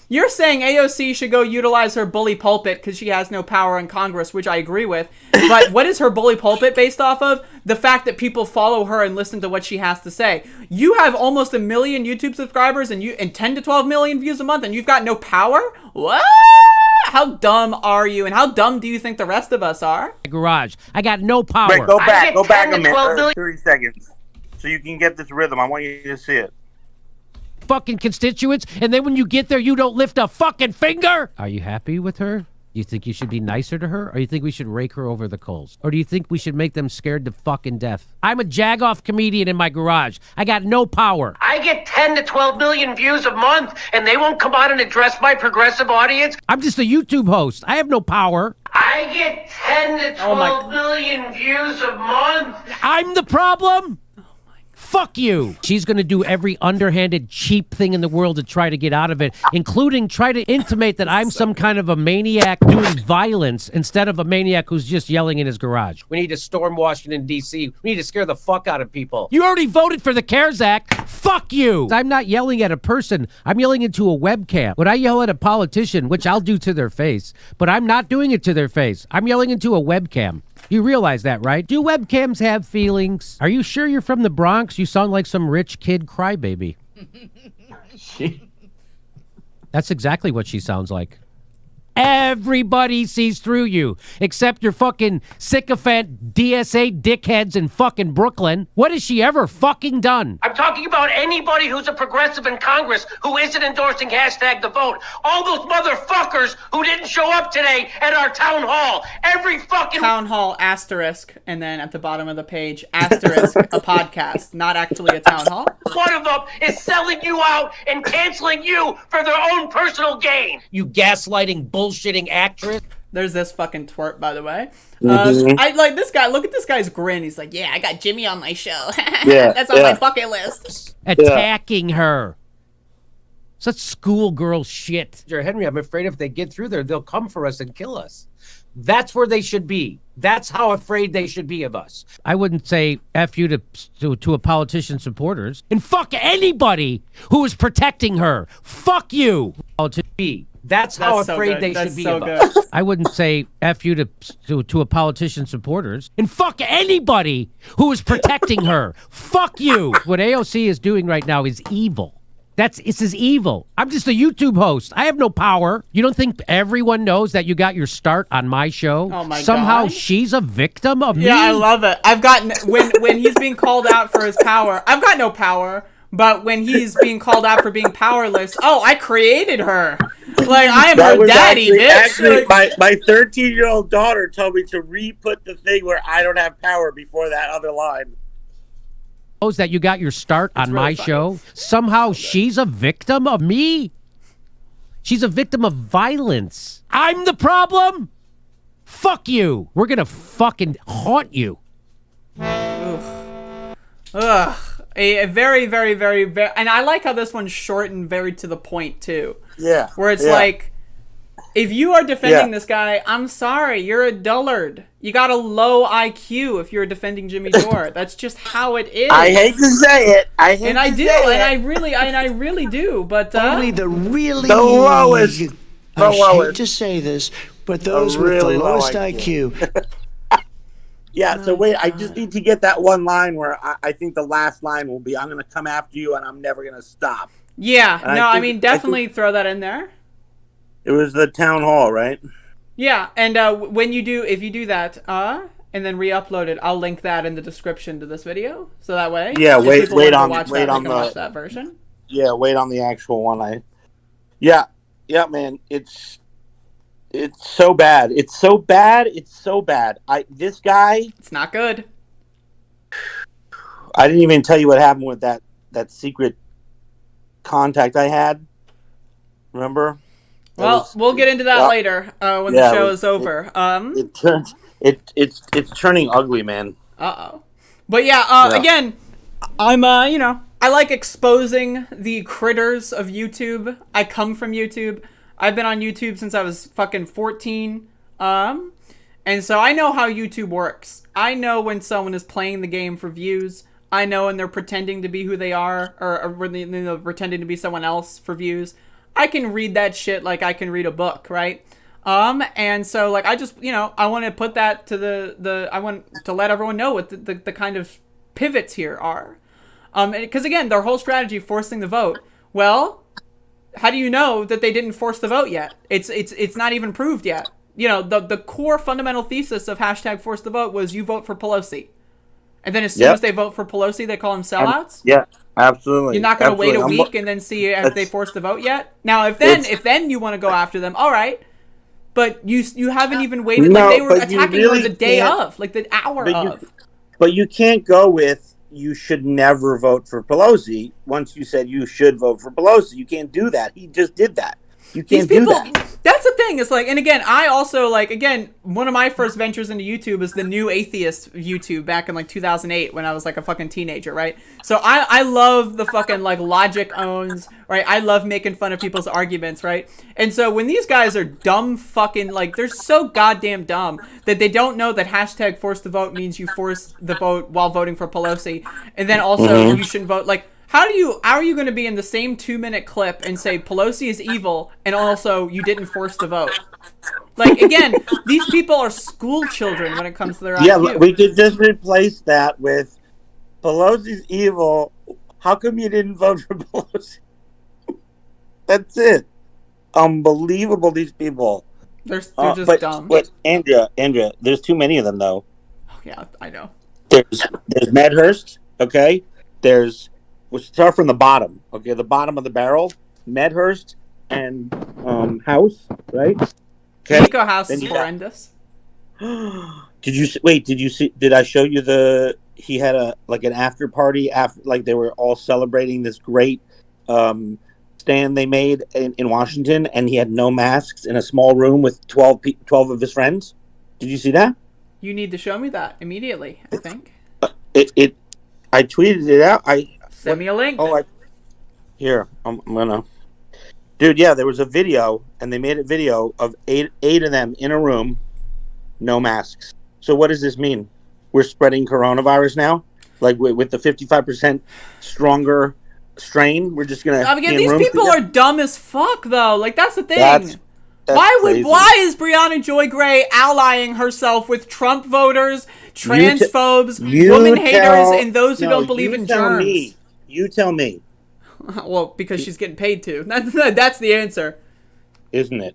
You're saying AOC should go utilize her bully pulpit because she has no power in Congress, which I agree with. But what is her bully pulpit based off of? The fact that people follow her and listen to what she has to say. You have almost 1 million YouTube subscribers and 10 to 12 million views a month, and you've got no power? What? How dumb are you, and how dumb do you think the rest of us are? Garage. I got no power. Wait, go back a minute. 30 seconds. So you can get this rhythm. I want you to see it. Fucking constituents, and then when you get there, you don't lift a fucking finger. Are you happy with her? You think you should be nicer to her? Or you think we should rake her over the coals? Or do you think we should make them scared to fucking death? I'm a jagoff comedian in my garage. I got no power. I get 10 to 12 million views a month, and they won't come out and address my progressive audience. I'm just a YouTube host. I have no power. I get 10 to 12 million views a month. I'm the problem? Fuck you. She's going to do every underhanded, cheap thing in the world to try to get out of it, including try to intimate that I'm some kind of a maniac doing violence instead of a maniac who's just yelling in his garage. We need to storm Washington, D.C. We need to scare the fuck out of people. You already voted for the CARES Act. Fuck you. I'm not yelling at a person. I'm yelling into a webcam. When I yell at a politician, which I'll do to their face, but I'm not doing it to their face. I'm yelling into a webcam. You realize that, right? Do webcams have feelings? Are you sure you're from the Bronx? You sound like some rich kid crybaby. That's exactly what she sounds like. Everybody sees through you, except your fucking sycophant DSA dickheads in fucking Brooklyn. What has she ever fucking done? I'm talking about anybody who's a progressive in Congress who isn't endorsing #the vote. All those motherfuckers who didn't show up today at our town hall. Every fucking town hall asterisk, and then at the bottom of the page asterisk a podcast, not actually a town hall. One of them is selling you out and canceling you for their own personal gain. You gaslighting bullshitting actress. There's this fucking twerp, by the way. I like this guy. Look at this guy's grin. He's like, yeah, I got Jimmy on my show. That's on my bucket list. Attacking her. Such schoolgirl shit. Henry, I'm afraid if they get through there, they'll come for us and kill us. That's where they should be. That's how afraid they should be of us. I wouldn't say F you to a politician's supporters. And fuck anybody who is protecting her. Fuck you. That's how afraid they should be of us. I wouldn't say F you to a politician's supporters. And fuck anybody who is protecting her. Fuck you. What AOC is doing right now is evil. This is evil. I'm just a YouTube host. I have no power. You don't think everyone knows that you got your start on my show? Oh my God. Somehow she's a victim of me? Yeah, I love it. I've gotten when he's being called out for his power. I've got no power, but when he's being called out for being powerless, oh, I created her. Like, I am her daddy, bitch. Actually, my 13-year-old daughter told me to re-put the thing where I don't have power before that other line. That you got your start on my show. Somehow she's a victim of me. She's a victim of violence. I'm the problem. Fuck you. We're gonna fucking haunt you. Ugh. A very, very, very, very, and I like how this one's short and very to the point too. Yeah. Where it's like, if you are defending this guy, I'm sorry, you're a dullard. You got a low IQ if you're defending Jimmy Dore. That's just how it is. I hate to say it. I really do. But only the lowest. I hate to say this, but those with the lowest IQ. Yeah. So wait, I just need to get that one line where I think the last line will be, "I'm going to come after you, and I'm never going to stop." Yeah. And I mean, definitely throw that in there. It was the town hall, right? Yeah, and if you do that, and then re-upload it, I'll link that in the description to this video, so that way, wait on watch that version. Yeah, wait on the actual one. Yeah, man, it's so bad. It's so bad. This guy. It's not good. I didn't even tell you what happened with that secret contact I had. Remember? Well, we'll get into that later when the show is over. It's turning ugly, man. But again, I'm I like exposing the critters of YouTube. I come from YouTube. I've been on YouTube since I was fucking 14. And so I know how YouTube works. I know when someone is playing the game for views. I know when they're pretending to be who they are, or when they're pretending to be someone else for views. I can read that shit like I can read a book, right? And so like I just, I want to put that to I want to let everyone know what the kind of pivots here are. Because again, their whole strategy forcing the vote. Well, how do you know that they didn't force the vote yet? It's not even proved yet. The core fundamental thesis of hashtag force the vote was you vote for Pelosi. And then as soon as they vote for Pelosi, they call them sellouts? Yeah, absolutely. You're not going to wait a week and then see if they force the vote yet? Now, if then you want to go after them, all right. But you haven't even waited. No, like they were attacking her the day of, like the hour of. But you can't go with you should never vote for Pelosi once you said you should vote for Pelosi. You can't do that. He just did that. You can't do that. That's the thing. It's like, and again, I also one of my first ventures into YouTube is the New Atheist YouTube back in 2008 when I was a fucking teenager, right? So I love the fucking logic owns, right? I love making fun of people's arguments, right? And so when these guys are dumb fucking, they're so goddamn dumb that they don't know that hashtag force the vote means you force the vote while voting for Pelosi. And then also you shouldn't vote, how are you going to be in the same 2-minute clip and say Pelosi is evil and also you didn't force the vote? Again, these people are school children when it comes to their IQ. Yeah, we could just replace that with Pelosi's evil. How come you didn't vote for Pelosi? That's it. Unbelievable, these people. They're just dumb. But Andrea, there's too many of them, though. Oh, yeah, I know. There's Medhurst, okay? We'll start from the bottom, okay? The bottom of the barrel, Medhurst and House, right? Okay. Nico House is horrendous. Did you see? Did I show you he had an after party after they were all celebrating this great stand they made in Washington, and he had no masks in a small room with 12 of his friends. Did you see that? You need to show me that immediately. I think I tweeted it out. Send me a link. Here, I'm gonna. Dude, yeah, there was a video, and they made a video of eight of them in a room, no masks. So what does this mean? We're spreading coronavirus now? Like with the 55% stronger strain? We're just going to these people are dumb as fuck, though. Like, that's the thing. That's why is Brianna Joy Gray allying herself with Trump voters, transphobes, woman haters, and those who don't believe in germs? You tell me. Well, because she's getting paid to. That's the answer. Isn't it?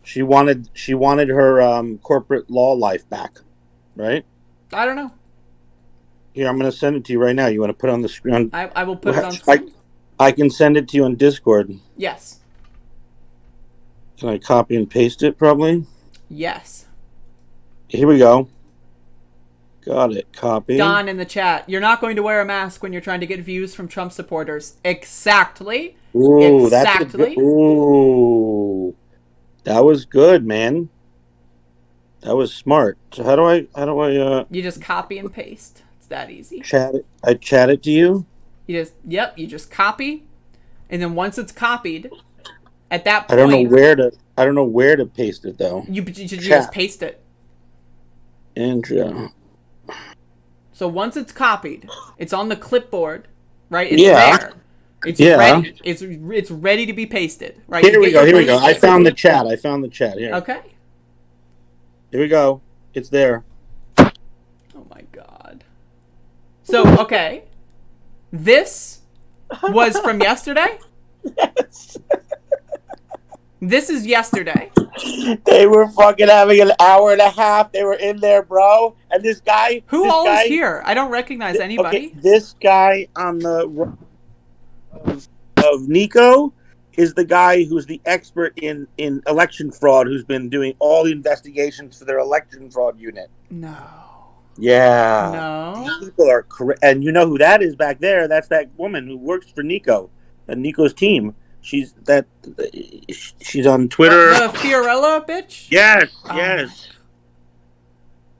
She wanted her corporate law life back, right? I don't know. Here, I'm going to send it to you right now. You want to put it on the screen? I will put it on screen. I can send it to you on Discord. Yes. Can I copy and paste it, probably? Yes. Here we go. Got it. Copy. Don in the chat. You're not going to wear a mask when you're trying to get views from Trump supporters. Exactly. Ooh, exactly. Ooh. That was good, man. That was smart. So how do I You just copy and paste. It's that easy. Chat it. I chat it to you? You just copy, and then once it's copied, at that point I don't know where to paste it though. You just paste it. Andrea. So once it's copied, it's on the clipboard, right? It's there. It's ready. It's ready to be pasted, right? Here we go. I found the chat. Here. Okay. Here we go. It's there. Oh my god. So, okay. This was from yesterday? Yes. This is yesterday. They were fucking having an hour and a half. They were in there, bro. And this guy... Who all is here? I don't recognize anybody. Okay, this guy on the... of Nico is the guy who's the expert in election fraud, who's been doing all the investigations for their election fraud unit. No. Yeah. No. These people are correct. And you know who that is back there? That's that woman who works for Nico and Nico's team. She's on Twitter. The Fiorella bitch? Yes, yes.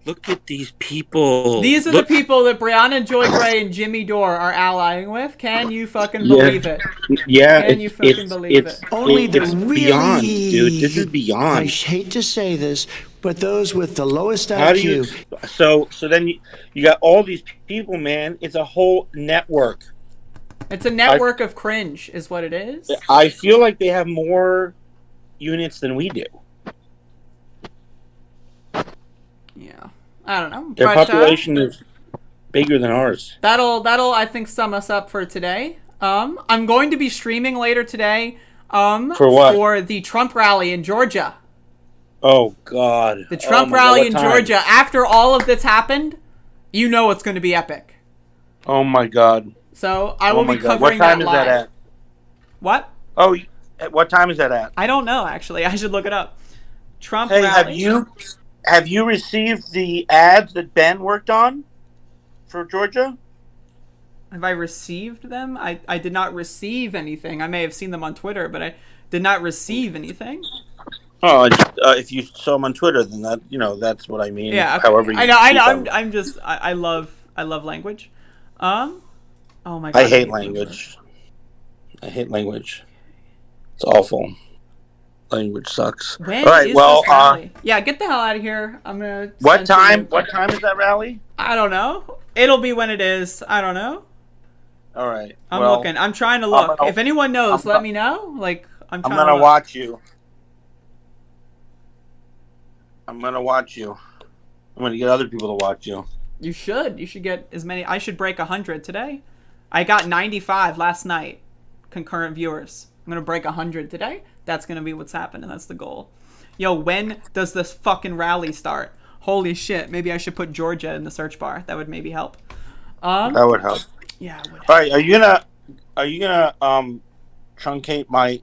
Look at these people. These are the people that Brianna Joy Gray and Jimmy Dore are allying with. Can you fucking believe it? Yeah, Can you fucking believe it? Only the it's really beyond, dude. This is beyond. I hate to say this, but those with the lowest How do IQ. you? So then you got all these people, man. It's a whole network. It's a network of cringe, is what it is. I feel like they have more units than we do. Yeah, I don't know. Their population is bigger than ours. That'll I think sum us up for today. I'm going to be streaming later today. For what? For the Trump rally in Georgia. Oh God. The Trump rally in Georgia. After all of this happened, you know it's going to be epic. Oh my God. So I will be covering that live. What time is that at? What? Oh, what time is that at? I don't know, actually. I should look it up. Trump rally. Have you received the ads that Ben worked on for Georgia? Have I received them? I did not receive anything. I may have seen them on Twitter, but I did not receive anything. Oh, if you saw them on Twitter, then that's what I mean. Yeah, okay. However you I know. I love language. Oh my God. I hate language. It's awful. Language sucks. When all right, is well, this rally? Yeah, get the hell out of here. I'm gonna. What time is that rally? I don't know. It'll be when it is. I don't know. All right. I'm looking. I'm trying to look. If anyone knows, let me know. I'm gonna watch you. I'm gonna watch you. I'm gonna get other people to watch you. You should. You should get as many. I should break 100 today. I got 95 last night. Concurrent viewers. I'm gonna break 100 today. That's gonna be what's happening. That's the goal. Yo, when does this fucking rally start? Holy shit. Maybe I should put Georgia in the search bar. That would maybe help. That would help. Yeah, it would help. All right. Are you gonna truncate my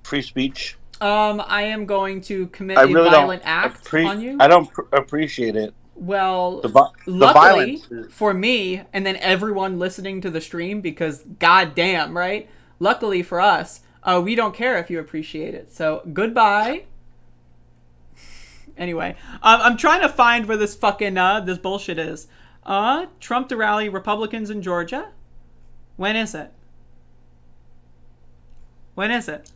free speech? I am going to commit a violent act on you. I don't appreciate it. Well, the luckily for me, and then everyone listening to the stream, because goddamn, right? Luckily for us, we don't care if you appreciate it. So goodbye. Anyway, I'm trying to find where this fucking this bullshit is. Trump to rally Republicans in Georgia. When is it? When is it?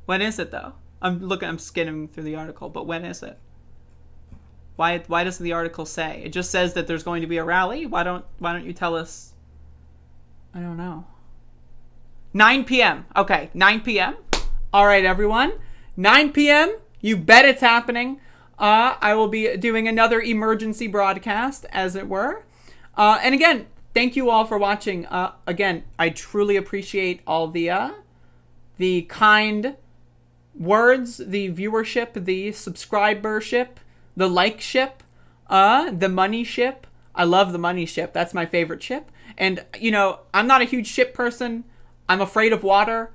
When is it though? I'm skimming through the article, but when is it? Why doesn't the article say? It just says that there's going to be a rally. Why don't you tell us? I don't know. 9 p.m. Okay, 9 p.m. All right, everyone. 9 p.m. You bet it's happening. I will be doing another emergency broadcast, as it were. And again, thank you all for watching. Again, I truly appreciate all the kind words, the viewership, the subscribership, the like-ship, the money ship. I love the money ship. That's my favorite ship. And, you know, I'm not a huge ship person. I'm afraid of water.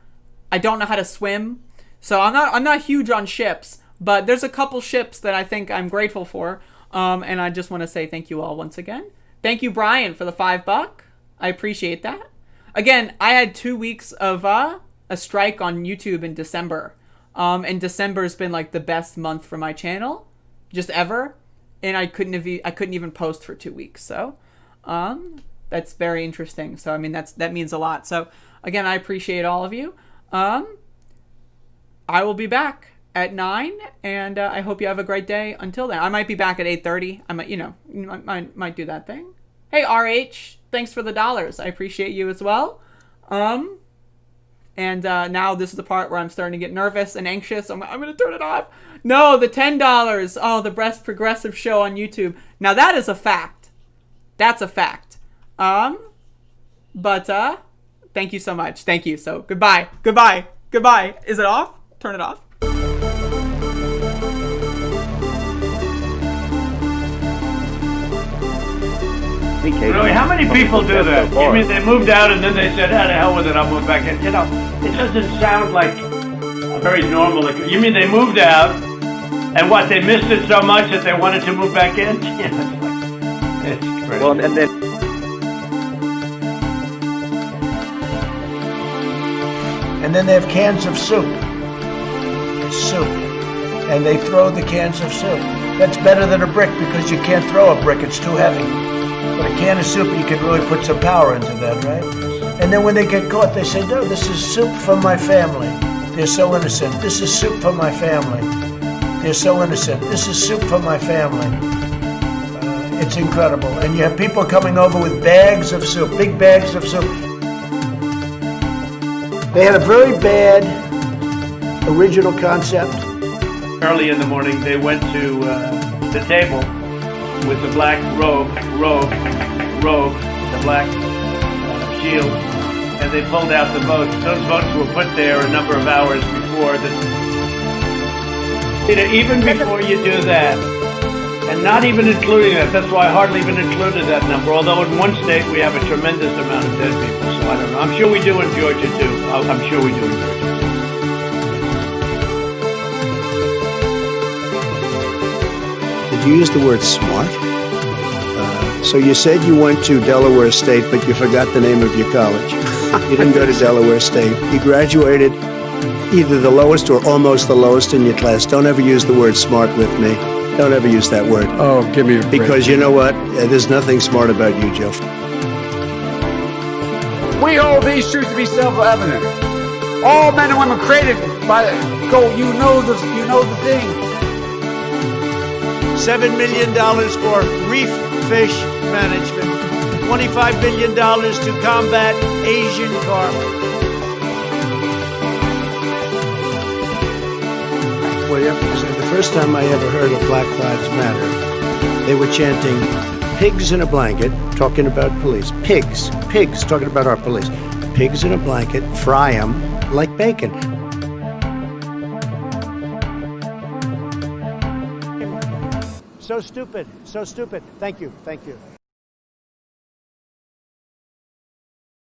I don't know how to swim. So I'm not huge on ships. But there's a couple ships that I think I'm grateful for. And I just want to say thank you all once again. Thank you, Brian, for the $5. I appreciate that. Again, I had 2 weeks of a strike on YouTube in December. And December's been like the best month for my channel, just ever. And I couldn't even post for 2 weeks. So, that's very interesting. So, I mean, that means a lot. So, again, I appreciate all of you. I will be back at 9, and I hope you have a great day until then. I might be back at 8:30. I might, might do that thing. Hey, RH, thanks for the $. I appreciate you as well. And now this is the part where I'm starting to get nervous and anxious. I'm going to turn it off. No, the $10. Oh, the Best Progressive Show on YouTube. Now that is a fact. That's a fact. But thank you so much. Thank you. So goodbye. Goodbye. Goodbye. Is it off? Turn it off. Really, how many people do that? You mean they moved out and then they said, "Ah, the hell with it, I'll move back in." You know, it doesn't sound like a very normal. You mean they moved out and what? They missed it so much that they wanted to move back in? Yeah, it's crazy. Well, and then. And then they have cans of soup. And they throw the cans of soup. That's better than a brick because you can't throw a brick, it's too heavy. But a can of soup, you can really put some power into that, right? And then when they get caught, they say, "No, this is soup from my family." They're so innocent. "This is soup from my family." They're so innocent. "This is soup from my family." It's incredible. And you have people coming over with bags of soup, big bags of soup. They had a very bad original concept. Early in the morning, they went to the table with the black robe, the black shield, and they pulled out the votes. Those votes were put there a number of hours before. Even before you do that, and not even including that, that's why I hardly even included that number, although in one state we have a tremendous amount of dead people, so I don't know. I'm sure we do in Georgia too. I'm sure we do in Georgia. Did you use the word smart? So you said you went to Delaware State, but you forgot the name of your college. You didn't go to Delaware State. You graduated either the lowest or almost the lowest in your class. Don't ever use the word smart with me. Don't ever use that word. Oh, give me a break. Because you know what? There's nothing smart about you, Joe. We hold these truths to be self-evident. All men and women created by you know the thing. $7 million for reef fish management. $25 billion to combat Asian carp. William, the first time I ever heard of Black Lives Matter, they were chanting "pigs in a blanket," talking about police. Pigs, talking about our police. Pigs in a blanket, fry them like bacon. So stupid. Thank you.